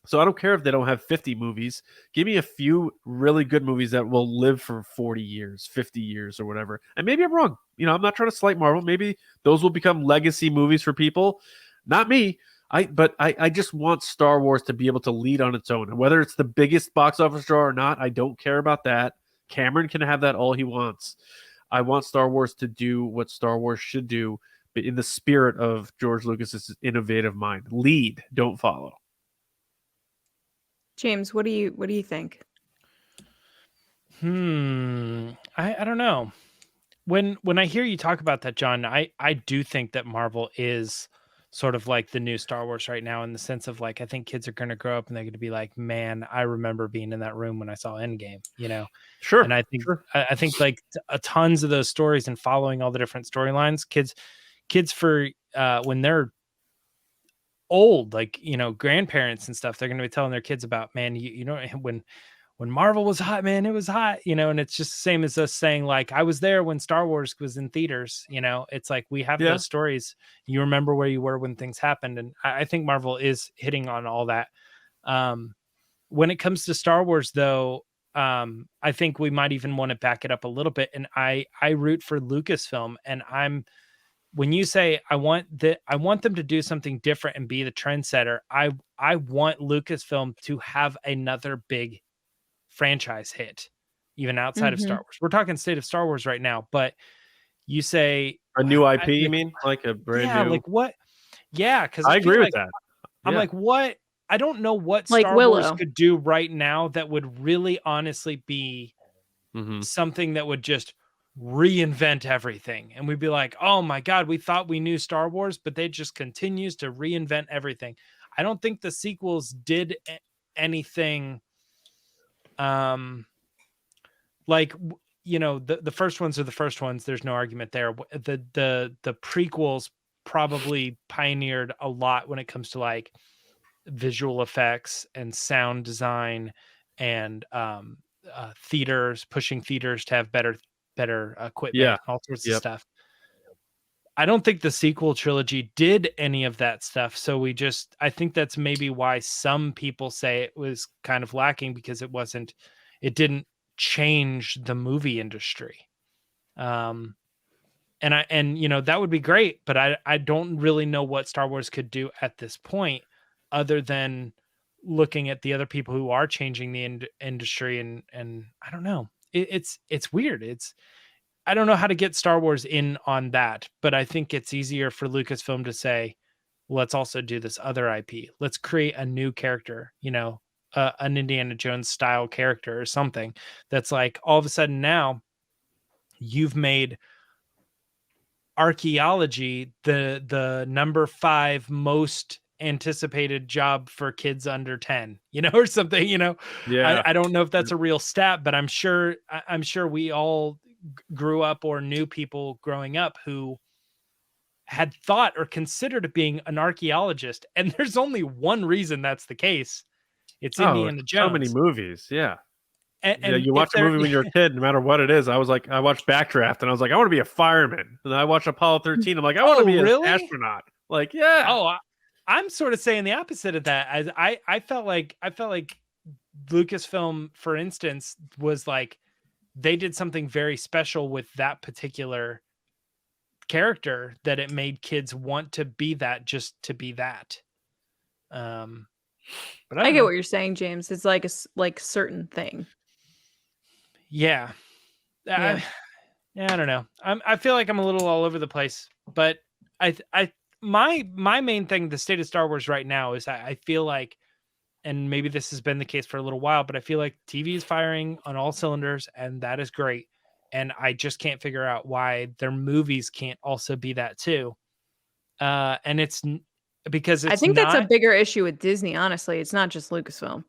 So I don't care if they don't have 50 movies. Give me a few really good movies that will live for 40 years, 50 years or whatever. And maybe I'm wrong. I'm not trying to slight Marvel. Maybe those will become legacy movies for people. Not me. But I just want Star Wars to be able to lead on its own. And whether it's the biggest box office draw or not, I don't care about that. Cameron can have that all he wants. I want Star Wars to do what Star Wars should do, but in the spirit of George Lucas's innovative mind. Lead, don't follow. James, what do you think? I don't know. When I hear you talk about that, John, I do think that Marvel is sort of like the new Star Wars right now, in the sense of like, I think kids are going to grow up and they're going to be like, man, I remember being in that room when I saw Endgame, Sure. And I think like tons of those stories and following all the different storylines, kids for when they're old, like grandparents and stuff, they're going to be telling their kids about, man, when Marvel was hot, man, it was hot, and it's just the same as us saying like, I was there when Star Wars was in theaters. It's like we have those stories. You remember where you were when things happened, and I think Marvel is hitting on all that. When it comes to Star Wars, though, I think we might even want to back it up a little bit, and I root for Lucasfilm, and when you say I want them to do something different and be the trendsetter, I want Lucasfilm to have another big franchise hit, even outside of Star Wars. We're talking state of Star Wars right now, but you say a new IP, you mean like a brand new? Like what? Yeah, because I agree with that. I'm like, what? I don't know what like Star Willow. Wars could do right now that would really honestly be something that would just reinvent everything, and we'd be like, oh my god, we thought we knew Star Wars, but they just continues to reinvent everything. I don't think the sequels did anything like the first ones are the first ones, there's no argument there. The prequels probably pioneered a lot when it comes to like visual effects and sound design and theaters, pushing theaters to have better equipment, all sorts of stuff. I don't think the sequel trilogy did any of that stuff. So I think that's maybe why some people say it was kind of lacking, because it didn't change the movie industry. And that would be great, but I don't really know what Star Wars could do at this point other than looking at the other people who are changing the industry, and I don't know, it's weird. I don't know how to get Star Wars in on that, but I think it's easier for Lucasfilm to say, let's also do this other IP. Let's create a new character, an Indiana Jones style character or something that's like, all of a sudden now you've made archaeology the number 5 most anticipated job for kids under 10, or something, Yeah. I don't know if that's a real stat, but I'm sure we all grew up or knew people growing up who had thought or considered being an archaeologist, and there's only one reason that's the case. It's Indiana Jones. So many movies. Yeah. And you watch a movie when you're a kid, no matter what it is. I watched Backdraft, and I was like, I want to be a fireman. And then I watched Apollo 13. I'm like, I want to be an astronaut. Like, yeah. Oh, I'm sort of saying the opposite of that. I felt like Lucasfilm, for instance, was like, they did something very special with that particular character that it made kids want to be that, just to be that. But I get what you're saying, James. It's like a certain thing. Yeah. I don't know. I feel like I'm a little all over the place, but my main thing, the state of Star Wars right now, is I feel like, and maybe this has been the case for a little while, but I feel like TV is firing on all cylinders, and that is great. And I just can't figure out why their movies can't also be that too. And it's because I think that's a bigger issue with Disney. Honestly, it's not just Lucasfilm.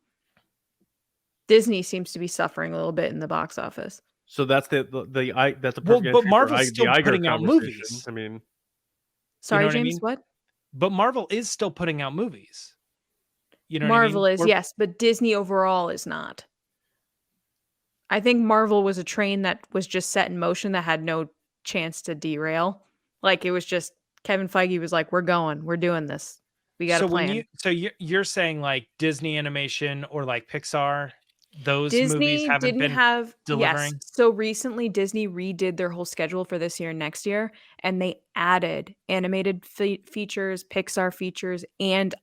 Disney seems to be suffering a little bit in the box office. So that's that's a perfect but Marvel's for still the putting Iger out movies. I mean, sorry, you know James. What? But Marvel is still putting out movies. Marvel is, yes, but Disney overall is not. I think Marvel was a train that was just set in motion that had no chance to derail. Like, it was just Kevin Feige was like, we're doing this. We got a plan. So you're saying like Disney animation or like Pixar, those Disney movies haven't been delivering? Yes. So recently Disney redid their whole schedule for this year and next year, and they added animated features, Pixar features, and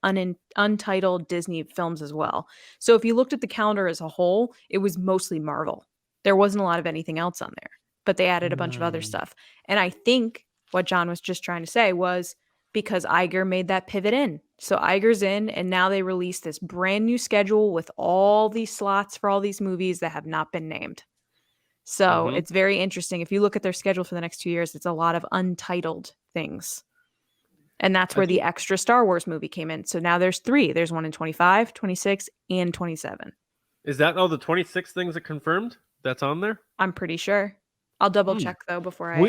untitled Disney films as well. So if you looked at the calendar as a whole, it was mostly Marvel. There wasn't a lot of anything else on there, but they added a bunch of other stuff. And I think what John was just trying to say was because Iger made that pivot in. So Iger's in, and now they release this brand new schedule with all these slots for all these movies that have not been named. So it's very interesting. If you look at their schedule for the next 2 years, it's a lot of untitled things. And that's where the extra Star Wars movie came in. So now there's 3. There's one in 25, 26, and 27. Is that all the 26 things that confirmed that's on there? I'm pretty sure. I'll double check though before I.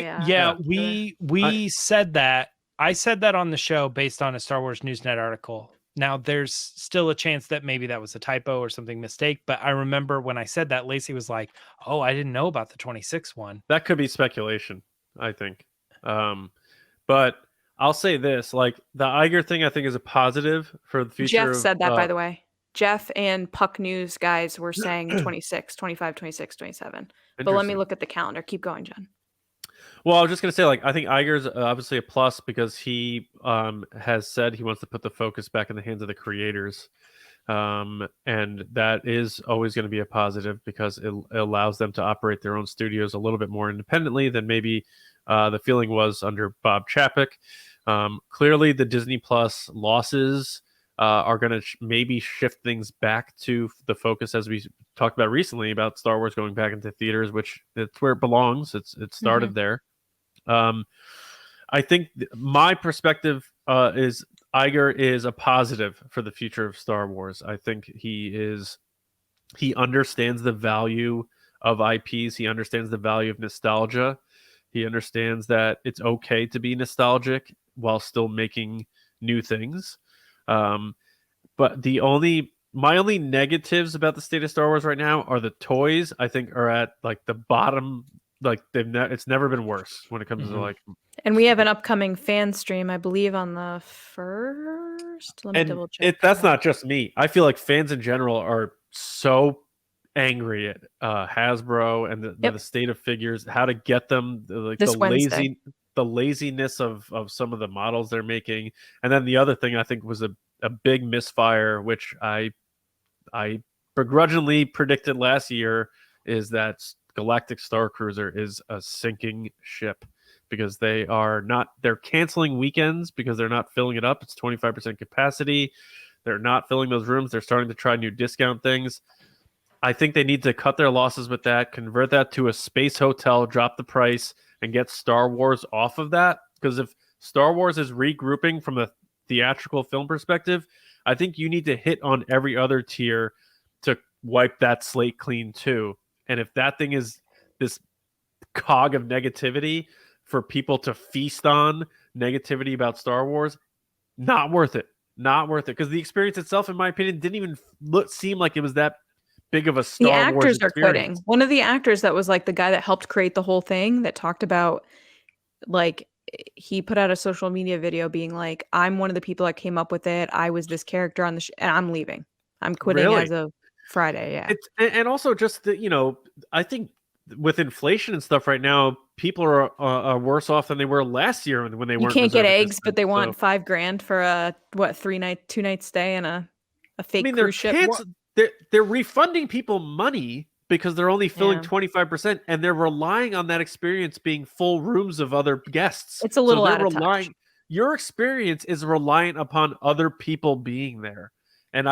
We said that. I said that on the show based on a Star Wars Newsnet article. Now, there's still a chance that maybe that was a typo or something mistake, but I remember when I said that, Lacey was like, oh, I didn't know about the 26 one. That could be speculation, I think. But I'll say this, like the Iger thing, I think is a positive for the future. Jeff said that, by the way. Jeff and Puck News guys were saying 26, 25, 26, 27. But let me look at the calendar. Keep going, John. Well, I was just going to say, like, I think Iger's obviously a plus because he has said he wants to put the focus back in the hands of the creators. And that is always going to be a positive because it allows them to operate their own studios a little bit more independently than maybe the feeling was under Bob Chapek. Clearly, the Disney Plus losses are going to maybe shift things back to the focus, as we talked about recently, about Star Wars going back into theaters, which it's where it belongs. It started there. I think my perspective is Iger is a positive for the future of Star Wars. I think he understands the value of IPs. He understands the value of nostalgia. He understands that it's okay to be nostalgic while still making new things. But my only negatives about the state of Star Wars right now are the toys. I think are at like the bottom. Like it's never been worse when it comes to like. And we have an upcoming fan stream, I believe, on the 1st. Let me double check. That's not just me. I feel like fans in general are so angry at Hasbro and the state of figures, how to get them, the laziness of some of the models they're making. And then the other thing I think was a big misfire, which I I begrudgingly predicted last year is that Galactic Star Cruiser is a sinking ship because they're canceling weekends because they're not filling it up. It's 25% capacity. They're not filling those rooms. They're starting to try new discount things. I think they need to cut their losses with that, convert that to a space hotel, drop the price, and get Star Wars off of that. Because if Star Wars is regrouping from a theatrical film perspective, I think you need to hit on every other tier to wipe that slate clean too. And if that thing is this cog of negativity for people to feast on negativity about Star Wars, not worth it. Not worth it. Because the experience itself, in my opinion, didn't even seem like it was that big of a Star Wars experience. The actors are quitting. One of the actors that was like the guy that helped create the whole thing that talked about, like, he put out a social media video being like, I'm one of the people that came up with it. I was this character on the and I'm leaving. I'm quitting as of Friday. Yeah. And also just the, I think with inflation and stuff right now, people are worse off than they were last year when they weren't. You can't get eggs, but they want $5,000 for a 2-night stay and a fake cruise ship. They're refunding people money because they're only filling 25%, and they're relying on that experience being full rooms of other guests. It's a little out of touch. Your experience is reliant upon other people being there. And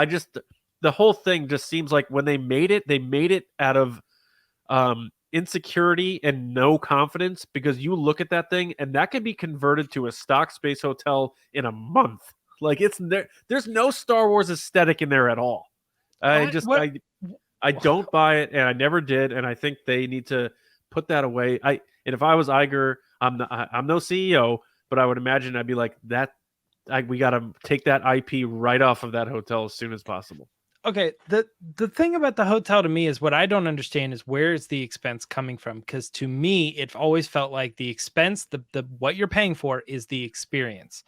the whole thing just seems like when they made it out of insecurity and no confidence, because you look at that thing and that can be converted to a stock space hotel in a month. Like there's no Star Wars aesthetic in there at all. I don't buy it, and I never did, and I think they need to put that away. And if I was Iger, I'm no CEO, but I would imagine I'd be like that. We got to take that IP right off of that hotel as soon as possible. Okay, the thing about the hotel to me is what I don't understand is where is the expense coming from? Because to me, it always felt like the expense, the what you're paying for is the experience,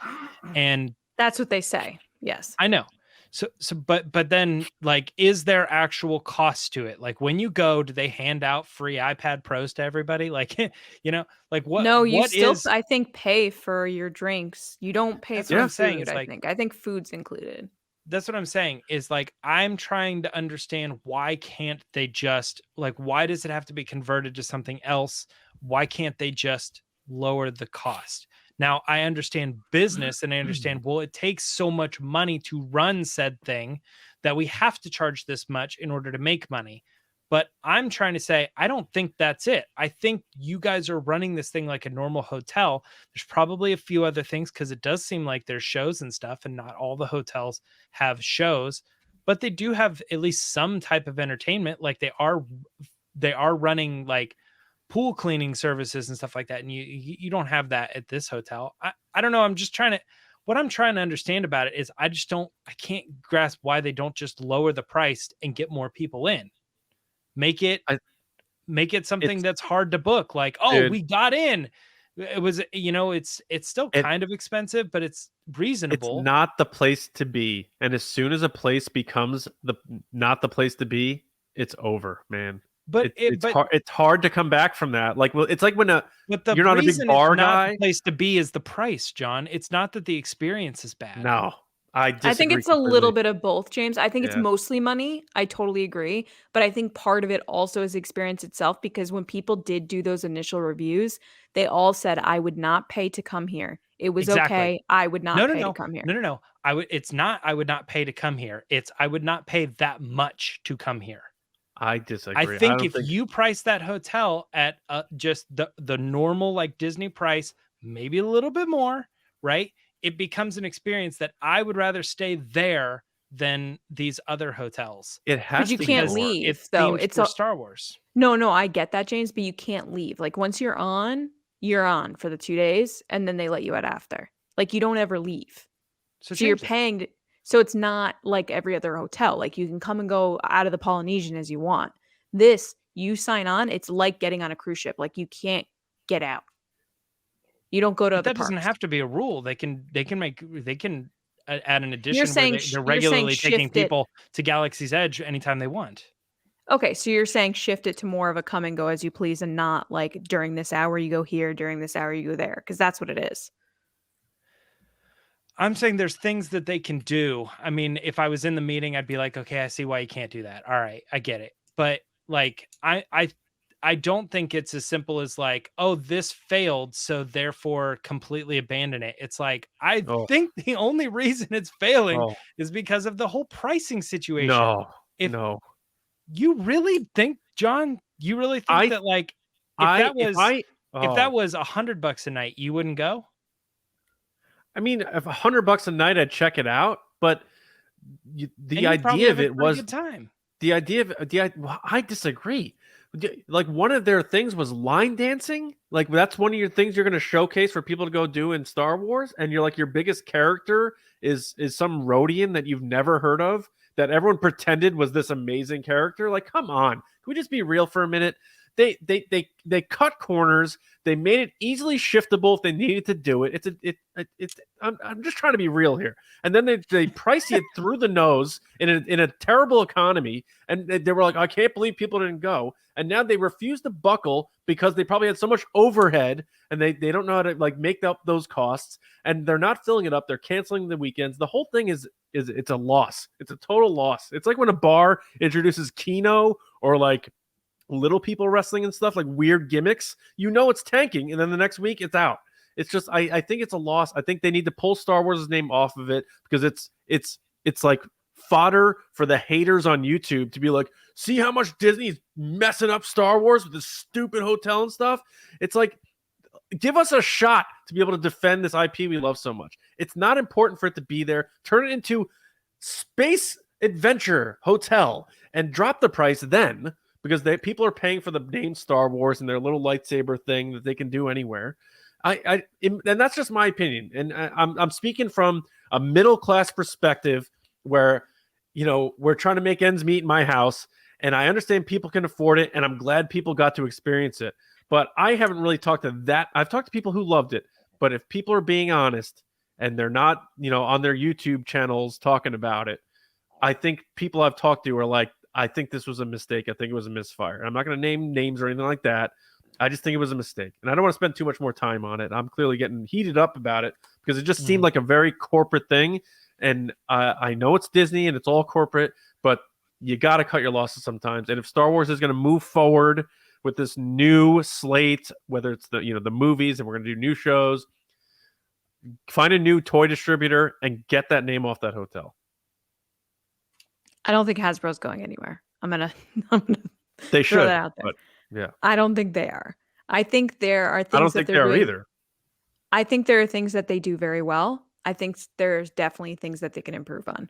and that's what they say. Yes, I know. But then, like, is there actual cost to it? Like, when you go, do they hand out free iPad Pros to everybody? Like, like what? No, you what still, is... I think, pay for your drinks. You don't pay for food, saying. It's I think food's included. That's what I'm saying is, like, I'm trying to understand why can't they just, like, why does it have to be converted to something else? Why can't they just lower the cost? Now, I understand business and I understand, well, it takes so much money to run said thing that we have to charge this much in order to make money. But I'm trying to say, I don't think that's it. I think you guys are running this thing like a normal hotel. There's probably a few other things because it does seem like there's shows and stuff, and not all the hotels have shows, but they do have at least some type of entertainment. Like they are running like pool cleaning services and stuff like that. And you don't have that at this hotel. I don't know. What I'm trying to understand about it is I can't grasp why they don't just lower the price and get more people in. Make it something that's hard to book. Like, dude, we got in. It was, it's still kind of expensive, but it's reasonable. It's not the place to be. And as soon as a place becomes not the place to be, it's over, man. But it's hard to come back from that. Like, well, it's like when you're not a big bar guy. The place to be is the price, John. It's not that the experience is bad. No, I think it's completely. A little bit of both, James. I think it's mostly money. I totally agree. But I think part of it also is experience itself, because when people did do those initial reviews, they all said, I would not pay to come here. It was okay. I would not pay to come here. No. It's not I would not pay to come here. It's I would not pay that much to come here. I disagree. I think if you price that hotel at just the normal, like, Disney price, maybe a little bit more, right? It becomes an experience that I would rather stay there than these other hotels. It has but you can't leave, though. It's for Star Wars. No, I get that, James, but you can't leave. Like, once you're on for the 2 days, and then they let you out after. Like, you don't ever leave. So you're paying... So it's not like every other hotel. Like, you can come and go out of the Polynesian as you want. This, you sign on, it's like getting on a cruise ship. Like, you can't get out. You don't go to other parks. That doesn't have to be a rule. They can add an addition where they're regularly taking people to Galaxy's Edge anytime they want. Okay, so you're saying shift it to more of a come and go as you please, and not like during this hour you go here, during this hour you go there, because that's what it is. I'm saying there's things that they can do. I mean, if I was in the meeting, I'd be like, okay, I see why you can't do that. All right, I get it. But like, I don't think it's as simple as like, oh, this failed, so therefore completely abandon it. It's like, I Oh, think the only reason it's failing oh, is because of the whole pricing situation. no, If no. you really think, John, you really think I, that like, if if that oh, was $100 a night, you wouldn't go? I mean, if $100 a night, I'd check it out. But And the you'd probably idea have of a it pretty was good time. the idea of well, I disagree. Like one of their things was line dancing. Like that's one of your things you're going to showcase for people to go do in Star Wars, and you're like your biggest character is some Rhodian that you've never heard of that everyone pretended was this amazing character. Like, come on, can we just be real for a minute? They cut corners. They made it easily shiftable if they needed to do it. I'm just trying to be real here. And then they price you through the nose in a terrible economy. And they were like, I can't believe people didn't go. And now they refuse to buckle because they probably had so much overhead and they don't know how to like make up those costs. And they're not filling it up. They're canceling the weekends. The whole thing is it's a loss. It's a total loss. It's like when a bar introduces Keno or like little people wrestling and stuff, like weird gimmicks, it's tanking, and then the next week it's out. It's just I think it's a loss. I think they need to pull Star Wars' name off of it because it's like fodder for the haters on YouTube to be like, see how much Disney's messing up Star Wars with this stupid hotel and stuff. It's like, give us a shot to be able to defend this IP we love so much. It's not important for it to be there. Turn it into Space Adventure Hotel and drop the price then, because people are paying for the name Star Wars and their little lightsaber thing that they can do anywhere. And that's just my opinion. And I'm speaking from a middle class perspective where, we're trying to make ends meet in my house, and I understand people can afford it, and I'm glad people got to experience it. But I haven't really talked to that. I've talked to people who loved it, but if people are being honest and they're not, on their YouTube channels talking about it, I think people I've talked to are like, I think this was a mistake. I think it was a misfire. I'm not going to name names or anything like that. I just think it was a mistake. And I don't want to spend too much more time on it. I'm clearly getting heated up about it because it just seemed like a very corporate thing. And I know it's Disney and it's all corporate, but you got to cut your losses sometimes. And if Star Wars is going to move forward with this new slate, whether it's the movies and we're going to do new shows, find a new toy distributor and get that name off that hotel. I don't think Hasbro's going anywhere. I'm gonna they throw should, that out there. But yeah, I don't think they are. I think there are things I don't that think they're they are doing. either. I think there are things that they do very well. I think there's definitely things that they can improve on.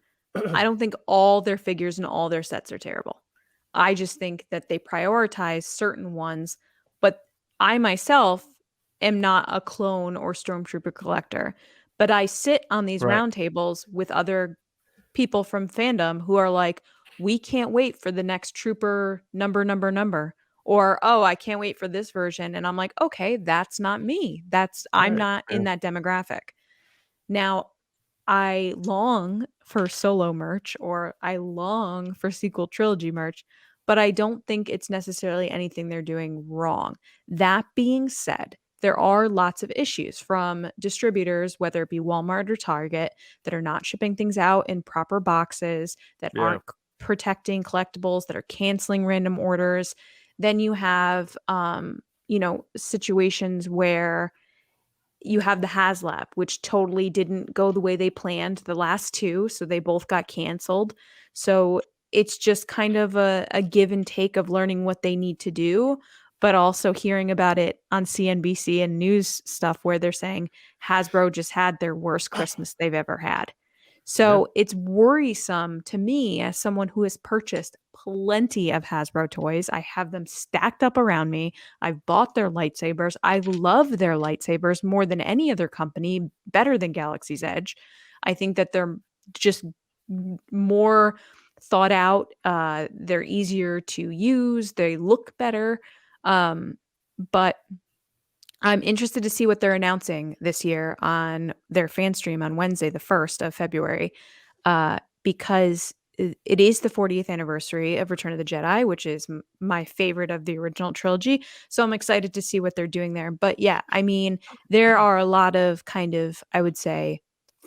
I don't think all their figures and all their sets are terrible. I just think that they prioritize certain ones, but I myself am not a clone or Stormtrooper collector, but I sit on these Right. roundtables with other people from fandom who are like, we can't wait for the next trooper number, or, oh, I can't wait for this version. And I'm like, okay, that's not me. I'm Right. not in that demographic. Now, I long for solo merch, or I long for sequel trilogy merch, but I don't think it's necessarily anything they're doing wrong. That being said, there are lots of issues from distributors, whether it be Walmart or Target, that are not shipping things out in proper boxes, that Yeah. aren't protecting collectibles, that are canceling random orders. Then you have, situations where you have the HasLab, which totally didn't go the way they planned the last two, so they both got canceled. So it's just kind of a give and take of learning what they need to do, but also hearing about it on CNBC and news stuff where they're saying Hasbro just had their worst Christmas they've ever had. So it's worrisome to me as someone who has purchased plenty of Hasbro toys. I have them stacked up around me. I've bought their lightsabers. I love their lightsabers more than any other company, better than Galaxy's Edge. I think that they're just more thought out. They're easier to use. They look better. But I'm interested to see what they're announcing this year on their fan stream on Wednesday, the 1st of February, because it is the 40th anniversary of Return of the Jedi, which is my favorite of the original trilogy. So I'm excited to see what they're doing there. But yeah, I mean, there are a lot of kind of, I would say,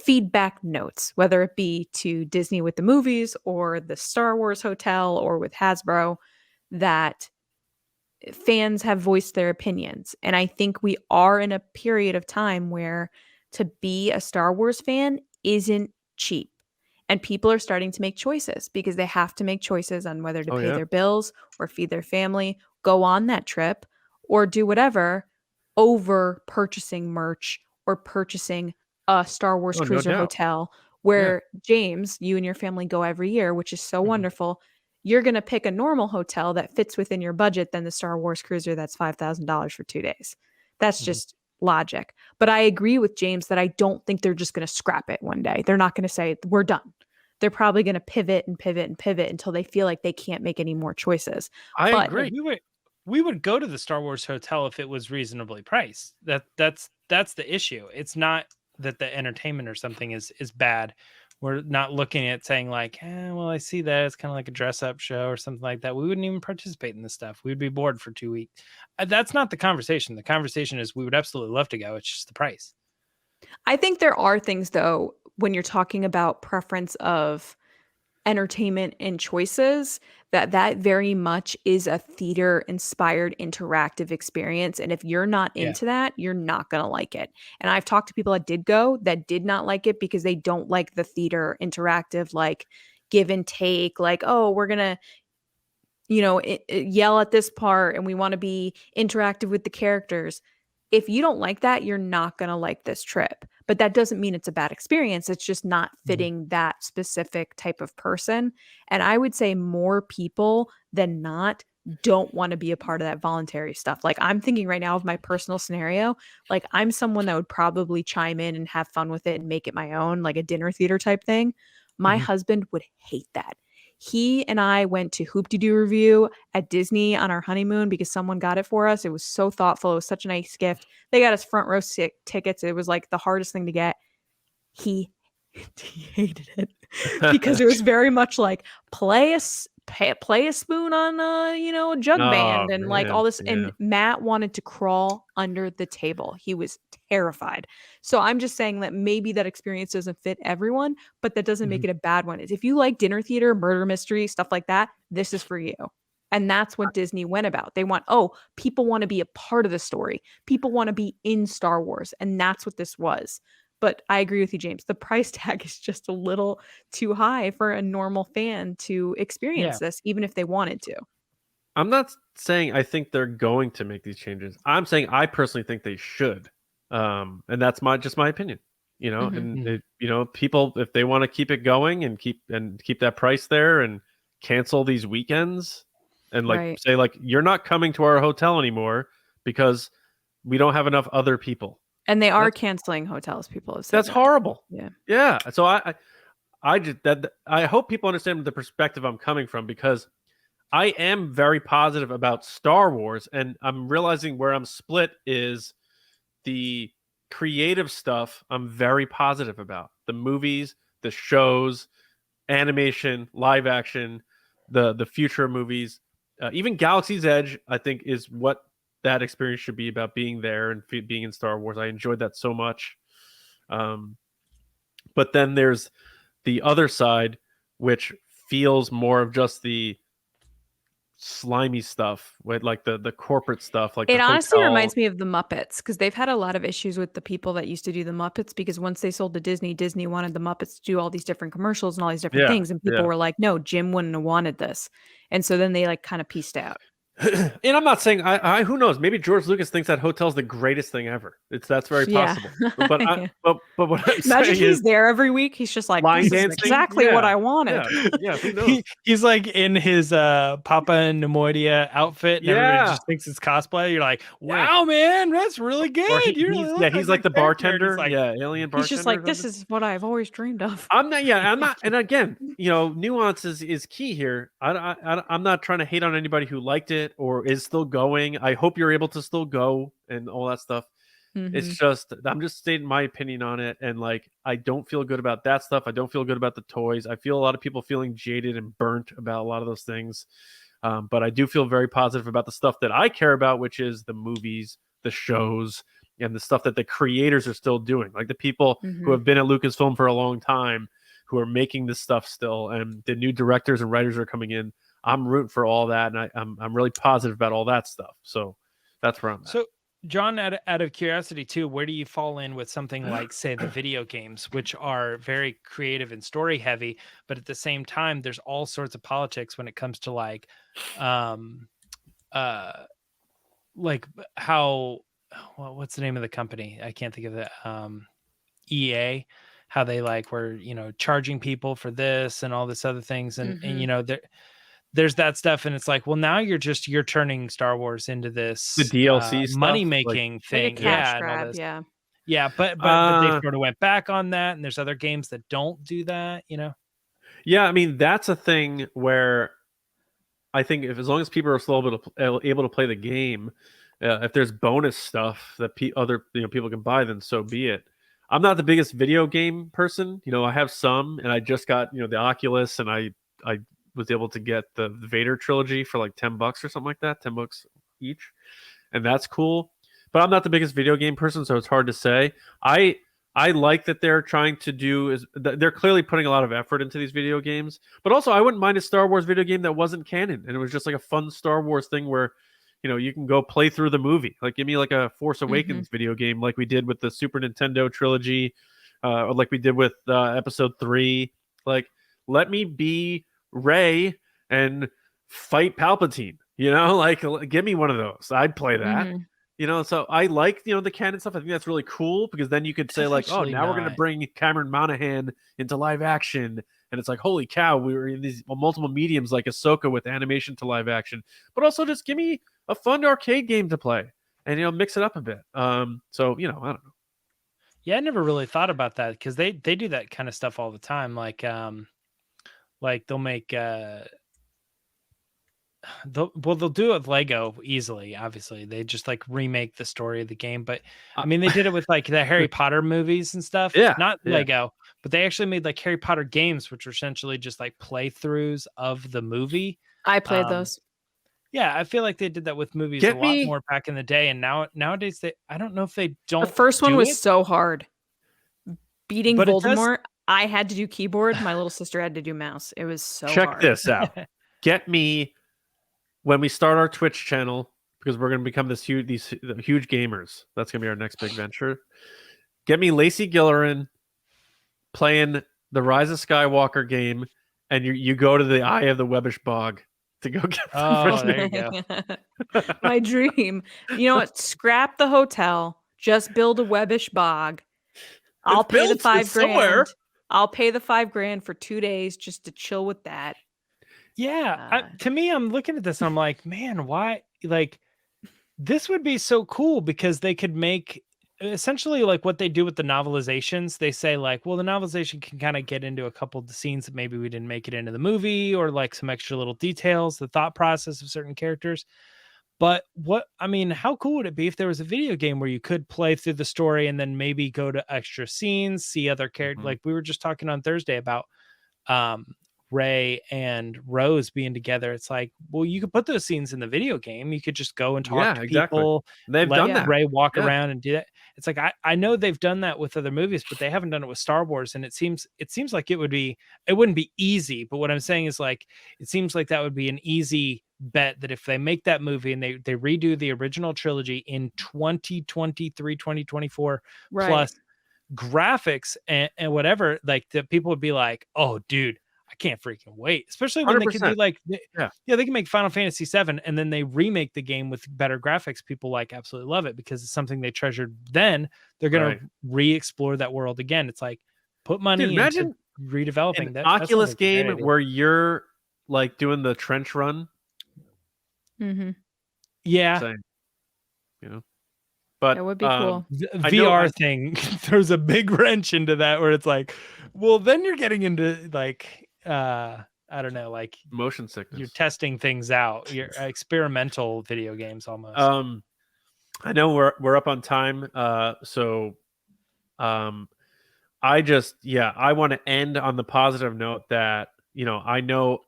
feedback notes, whether it be to Disney with the movies or the Star Wars hotel or with Hasbro, that fans have voiced their opinions. And I think we are in a period of time where to be a Star Wars fan isn't cheap. And people are starting to make choices because they have to make choices on whether to pay their bills or feed their family, go on that trip, or do whatever over purchasing merch or purchasing a Star Wars cruiser hotel where James, you and your family go every year, which is so wonderful. You're going to pick a normal hotel that fits within your budget than the Star Wars cruiser that's $5,000 for 2 days. That's just logic. But I agree with James that I don't think they're just going to scrap it one day. They're not going to say, we're done. They're probably going to pivot and pivot and pivot until they feel like they can't make any more choices. I agree. We would go to the Star Wars hotel if it was reasonably priced. That's the issue. It's not that the entertainment or something is bad. We're not looking at saying like, well, I see that it's kind of like a dress up show or something like that. We wouldn't even participate in this stuff. We'd be bored for 2 weeks. That's not the conversation. The conversation is we would absolutely love to go. It's just the price. I think there are things, though, when you're talking about preference of entertainment and choices, that very much is a theater inspired interactive experience. And if you're not into that, you're not going to like it. And I've talked to people that did go that did not like it because they don't like the theater interactive, like give and take, like, oh, we're going to, yell at this part and we want to be interactive with the characters. If you don't like that, you're not going to like this trip. But that doesn't mean it's a bad experience. It's just not fitting that specific type of person. And I would say more people than not don't want to be a part of that voluntary stuff. Like I'm thinking right now of my personal scenario. Like I'm someone that would probably chime in and have fun with it and make it my own, like a dinner theater type thing. My husband would hate that. He and I went to Hoop-de-Doo Review at Disney on our honeymoon because someone got it for us. It was so thoughtful. It was such a nice gift. They got us front row tickets. It was like the hardest thing to get. He hated it because it was very much like play a spoon on a jug band and like all this. And Matt wanted to crawl under the table. He was terrified. So I'm just saying that maybe that experience doesn't fit everyone, but that doesn't make it a bad one. If you like dinner theater, murder mystery, stuff like that, this is for you. And that's what Disney went about. They want, people want to be a part of the story. People want to be in Star Wars. And that's what this was. But I agree with you, James. The price tag is just a little too high for a normal fan to experience this, even if they wanted to. I'm not saying I think they're going to make these changes. I'm saying I personally think they should. And that's just my opinion, and people, if they want to keep it going and keep that price there and cancel these weekends and say you're not coming to our hotel anymore because we don't have enough other people. And they are canceling hotels. People have said that's horrible. Yeah. So I hope people understand the perspective I'm coming from, because I am very positive about Star Wars, and I'm realizing where I'm split is the creative stuff. I'm very positive about the movies, the shows, animation, live action, the future movies, even Galaxy's Edge. I think is what that experience should be about, being there and being in Star Wars. I enjoyed that so much. But then there's the other side, which feels more of just the slimy stuff with like the corporate stuff. Like it honestly reminds me of the Muppets, because they've had a lot of issues with the people that used to do the Muppets, because once they sold to Disney, Disney wanted the Muppets to do all these different commercials and all these different things. And people were like, no, Jim wouldn't have wanted this. And so then they like kind of pieced out. And I'm not saying I who knows, maybe George Lucas thinks that hotel's the greatest thing ever. That's very possible. But but what I'm imagine saying he's there every week. He's just like, this is exactly what I wanted. Yeah, who knows? He's like in his Papa and Nemoidia outfit, and everybody just thinks it's cosplay. You're like, wow, man, that's really good. He's like the bartender. Like, alien bartender. He's just like, this is what I've always dreamed of. I'm not. And again, nuance is key here. I'm not trying to hate on anybody who liked it or is still going. I hope you're able to still go and all that stuff. It's just, I'm just stating my opinion on it. And like, I don't feel good about that stuff. I don't feel good about the toys. I feel a lot of people feeling jaded and burnt about a lot of those things. But I do feel very positive about the stuff that I care about, which is the movies, the shows, and the stuff that the creators are still doing, like the people who Mhm. have been at Lucasfilm for a long time, who are making this stuff still, and the new directors and writers are coming in. I'm rooting for all that, and I'm really positive about all that stuff. So that's where I'm at. So, John, out of curiosity too, where do you fall in with something like, say, the video games, which are very creative and story heavy, but at the same time, there's all sorts of politics when it comes to um, uh, how, what's the name of the company? I can't think of it. EA, how they were, charging people for this and all this other things, and there's that stuff, and it's like, well, now you're turning Star Wars into this The DLC stuff, money making Like a thing, cash and all grab, this. yeah. Yeah, but they sort of went back on that, and there's other games that don't do that, Yeah, I mean, that's a thing where I think as long as people are still able to play the game, if there's bonus stuff that other people can buy, then so be it. I'm not the biggest video game person. I have some, and I just got the Oculus, and I was able to get the Vader trilogy for like $10 or something like that, $10 each, and that's cool. But I'm not the biggest video game person, so it's hard to say. I like that they're trying to they're clearly putting a lot of effort into these video games, but also I wouldn't mind a Star Wars video game that wasn't canon and it was just like a fun Star Wars thing where you can go play through the movie. Like give me like a Force Awakens video game like we did with the Super Nintendo trilogy, or like we did with Episode 3. Like let me be Rey and fight Palpatine. Like give me one of those. I'd play that. So I like, the canon stuff. I think that's really cool because then you could say like, oh, now we're going to bring Cameron Monaghan into live action. And it's like, holy cow, we were in these multiple mediums like Ahsoka with animation to live action, but also just give me a fun arcade game to play and, mix it up a bit. So, I don't know. Yeah, I never really thought about that because they do that kind of stuff all the time. Like they'll make they'll do it with Lego easily. Obviously, they just remake the story of the game. But I mean, they did it with the Harry Potter movies and stuff. Yeah, not Lego, but they actually made Harry Potter games, which were essentially just playthroughs of the movie. I played those. Yeah, I feel like they did that with movies a lot more back in the day, and nowadays I don't know if they don't. The first one was it. so hard. Beating But Voldemort, I had to do keyboard. My little sister had to do mouse. It was so hard. Check this out. Get me when we start our Twitch channel, because we're going to become these huge gamers. That's going to be our next big venture. Get me Lacey Gilleran playing the Rise of Skywalker game, and you go to the Eye of the Webbish Bog to go get there you go. My dream. You know what? Scrap the hotel. Just build a Webbish Bog. I'll pay the $5,000. I'll pay the $5,000 for 2 days just to chill with that. Yeah, to me, I'm looking at this and I'm like, man, why? This would be so cool because they could make essentially what they do with the novelizations. They say well, the novelization can kind of get into a couple of the scenes that maybe we didn't make it into the movie, or some extra little details, the thought process of certain characters. But how cool would it be if there was a video game where you could play through the story and then maybe go to extra scenes, see other characters? Like we were just talking on Thursday about Rey and Rose being together. It's well, you could put those scenes in the video game. You could just go and talk to people. They've done that. Rey walk around and do that. It's I know they've done that with other movies, but they haven't done it with Star Wars. And it seems like it wouldn't be easy. But what I'm saying is it seems like that would be an easy bet that if they make that movie and they redo the original trilogy in 2023, 2024 plus graphics and whatever, that people would be like, oh, dude, I can't freaking wait. Especially when 100%. They could be they can make Final Fantasy VII and then they remake the game with better graphics. People absolutely love it because it's something they treasured then. They're going to re-explore that world again. It's put money into redeveloping that Oculus game where you're doing the trench run. Yeah. Same. But it would be cool. VR thing throws a big wrench into that where it's well, then you're getting into I don't know, motion sickness. You're testing things out. You're experimental video games almost. I know we're up on time. So I want to end on the positive note that, I know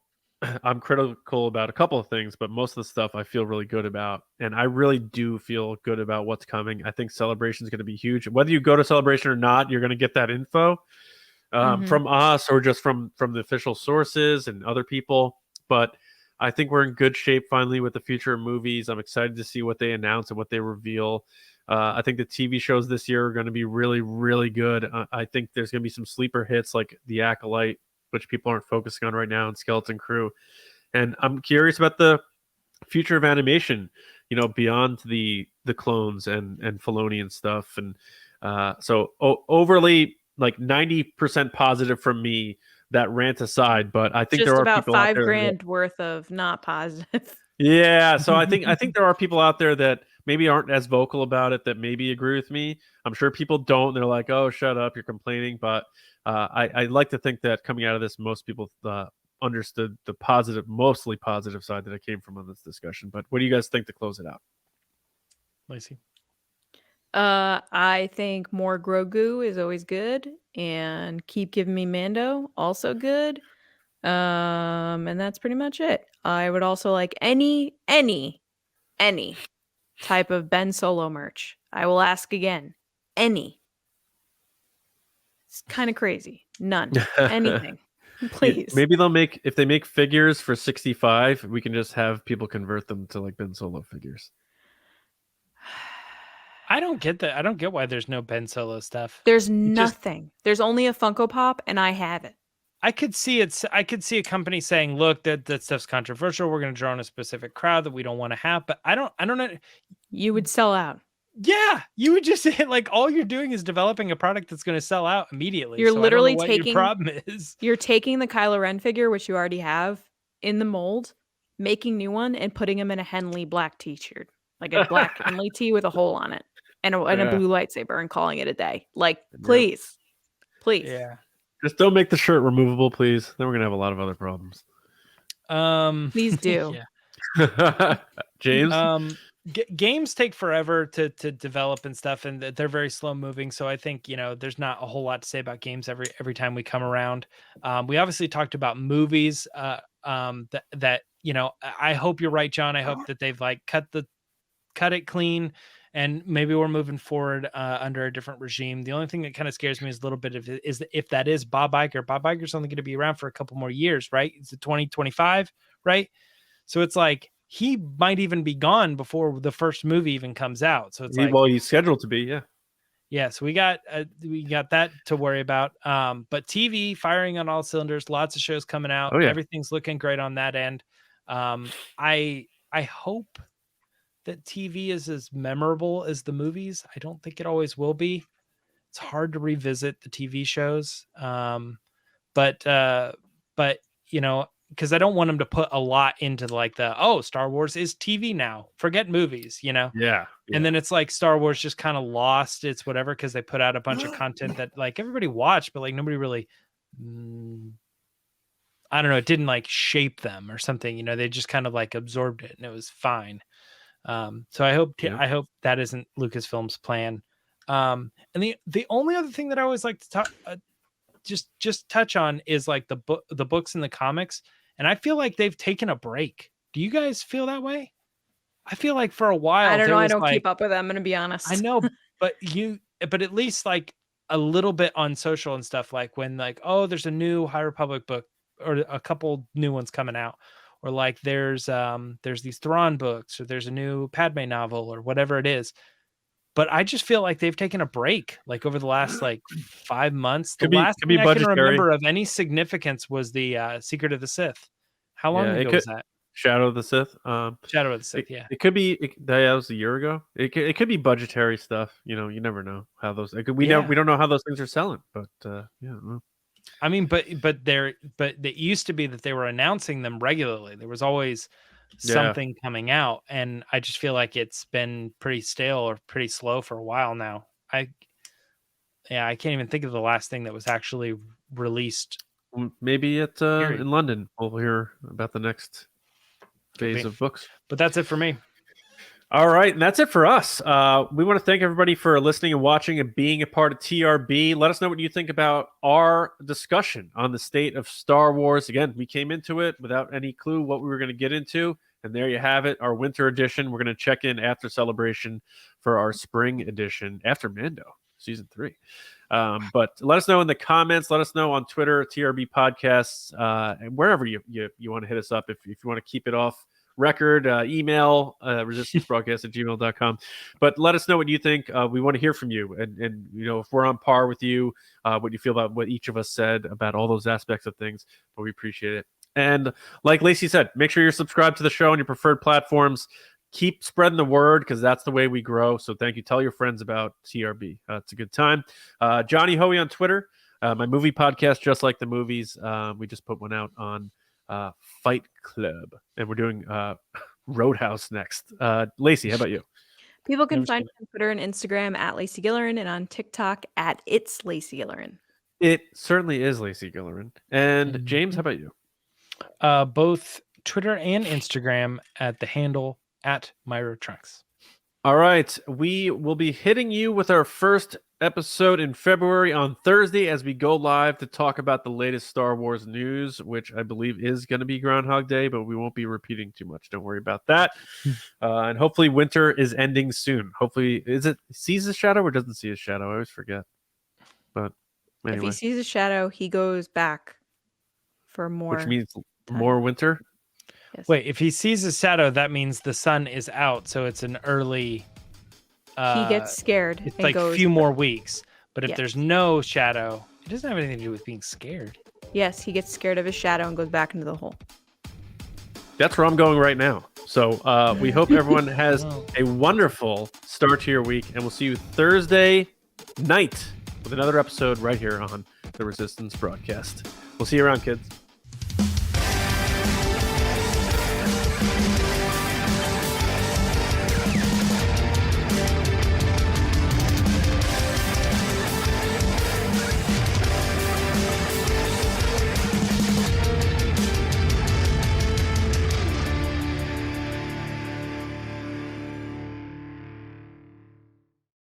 I'm critical about a couple of things, but most of the stuff I feel really good about. And I really do feel good about what's coming. I think Celebration is going to be huge. Whether you go to Celebration or not, you're going to get that info from us or just from the official sources and other people. But I think we're in good shape finally with the future of movies. I'm excited to see what they announce and what they reveal. I think the TV shows this year are going to be really, really good. I think there's going to be some sleeper hits like The Acolyte, which people aren't focusing on right now, and Skeleton Crew. And I'm curious about the future of animation, you know, beyond the clones and Filoni and stuff. And so overly like 90% positive from me, that rant aside, but I think Just there are about people out there $5,000 worth of not positive. yeah, so I think there are people out there that maybe aren't as vocal about it that maybe agree with me. I'm sure people don't. They're like, "Oh, shut up, you're complaining." But I like to think that coming out of this, most people understood the positive, mostly positive side that I came from on this discussion. But what do you guys think to close it out? Lacey. I think more Grogu is always good, and keep giving me Mando, also good. And that's pretty much it. I would also like any type of Ben Solo merch. I will ask again. Any. It's kind of crazy. None. Anything. Please. Maybe they'll make if they make figures for 65, we can just have people convert them to like Ben Solo figures. I don't get that. I don't get why there's no Ben Solo stuff. There's nothing. There's only a Funko Pop, and I have it. I could see a company saying, "Look, that stuff's controversial. We're going to draw on a specific crowd that we don't want to have." But I don't know. You would sell out. Yeah, you would just like all you're doing is developing a product that's going to sell out immediately. You're so literally I don't know what your problem is. You're taking the Kylo Ren figure, which you already have in the mold, making new one, and putting him in a Henley black t-shirt, like a black Henley tee with a hole on it, and a blue lightsaber, and calling it a day. Like, please. Yeah. Just don't make the shirt removable, please. Then we're gonna have a lot of other problems. Please do. Yeah. James. Games take forever to develop and stuff, and they're very slow moving. So I think there's not a whole lot to say about games every time we come around. We obviously talked about movies. That I hope you're right, John. I hope that they've like cut it clean. And maybe we're moving forward under a different regime. The only thing that kind of scares me is a little bit of is if that is Bob Iger. Bob Iger's only going to be around for a couple more years, right? It's 2025, right? So it's like he might even be gone before the first movie even comes out. So it's he's scheduled to be, yeah. Yeah, so we got that to worry about. But TV firing on all cylinders, lots of shows coming out. Oh, yeah. Everything's looking great on that end. I hope that TV is as memorable as the movies. I don't think it always will be. It's hard to revisit the TV shows. But because I don't want them to put a lot into like Star Wars is TV now. Forget movies, Yeah. And then it's like Star Wars just kind of lost its whatever because they put out a bunch of content that like everybody watched, but like nobody really I don't know, it didn't like shape them or something, they just kind of like absorbed it and it was fine. So I hope that isn't Lucasfilm's plan. And the only other thing that I always like to talk, just touch on is like the books and the comics. And I feel like they've taken a break. Do you guys feel that way? I feel like for a while, I don't know. I don't keep up with them. I'm going to be honest. I know, but at least like a little bit on social and stuff, like when like, there's a new High Republic book or a couple new ones coming out. Or like there's these Thrawn books, or there's a new Padme novel, or whatever it is. But I just feel like they've taken a break, like over the last like 5 months. The last thing I can remember of any significance was the Secret of the Sith. How long ago was that? Shadow of the Sith. Shadow of the Sith. It could be. That was a year ago. It could be budgetary stuff. You never know how those. We don't know how those things are selling, but yeah. I mean, but it used to be that they were announcing them regularly. There was always something coming out, and I just feel like it's been pretty stale or pretty slow for a while now. I can't even think of the last thing that was actually released. Maybe in London we'll hear about the next phase of books. But that's it for me. All right, and that's it for us. We want to thank everybody for listening and watching and being a part of TRB. Let us know what you think about our discussion on the state of Star Wars. Again, we came into it without any clue what we were going to get into, and there you have it, our winter edition. We're going to check in after Celebration for our spring edition after Mando Season 3. But let us know in the comments. Let us know on Twitter, TRB Podcasts, and wherever you want to hit us up if you want to keep it off record, email resistancebroadcast@gmail.com. But let us know what you think. We want to hear from you, and if we're on par with you, what you feel about what each of us said about all those aspects of things. But we appreciate it. And like Lacey said, make sure you're subscribed to the show on your preferred platforms. Keep spreading the word because that's the way we grow. So thank you. Tell your friends about TRB. It's a good time. Johnny Hoey on Twitter. My movie podcast, Just Like the Movies. We just put one out on Fight Club, and we're doing Roadhouse next. Lacey, how about you? People can find me on Twitter and Instagram at Lacey Gilleran and on TikTok at It's Lacey Gilleran. It certainly is Lacey Gilleran. And James, how about you? Both Twitter and Instagram at the handle at Myra Trunks. All right, we will be hitting you with our first episode in February on Thursday as we go live to talk about the latest Star Wars news, which I believe is going to be Groundhog Day, but we won't be repeating too much. Don't worry about that. And hopefully winter is ending soon. Hopefully, is it sees his shadow or doesn't see his shadow? I always forget. But anyway. If he sees a shadow, he goes back for more. Which means time. more winter? Yes. Wait, if he sees a shadow, that means the sun is out, so it's an early... he gets scared. It's and like goes a few more weeks. But if Yes. there's no shadow, it doesn't have anything to do with being scared. Yes, he gets scared of his shadow and goes back into the hole. That's where I'm going right now. So we hope everyone has a wonderful start to your week, and we'll see you Thursday night with another episode right here on the Resistance Broadcast. We'll see you around, kids.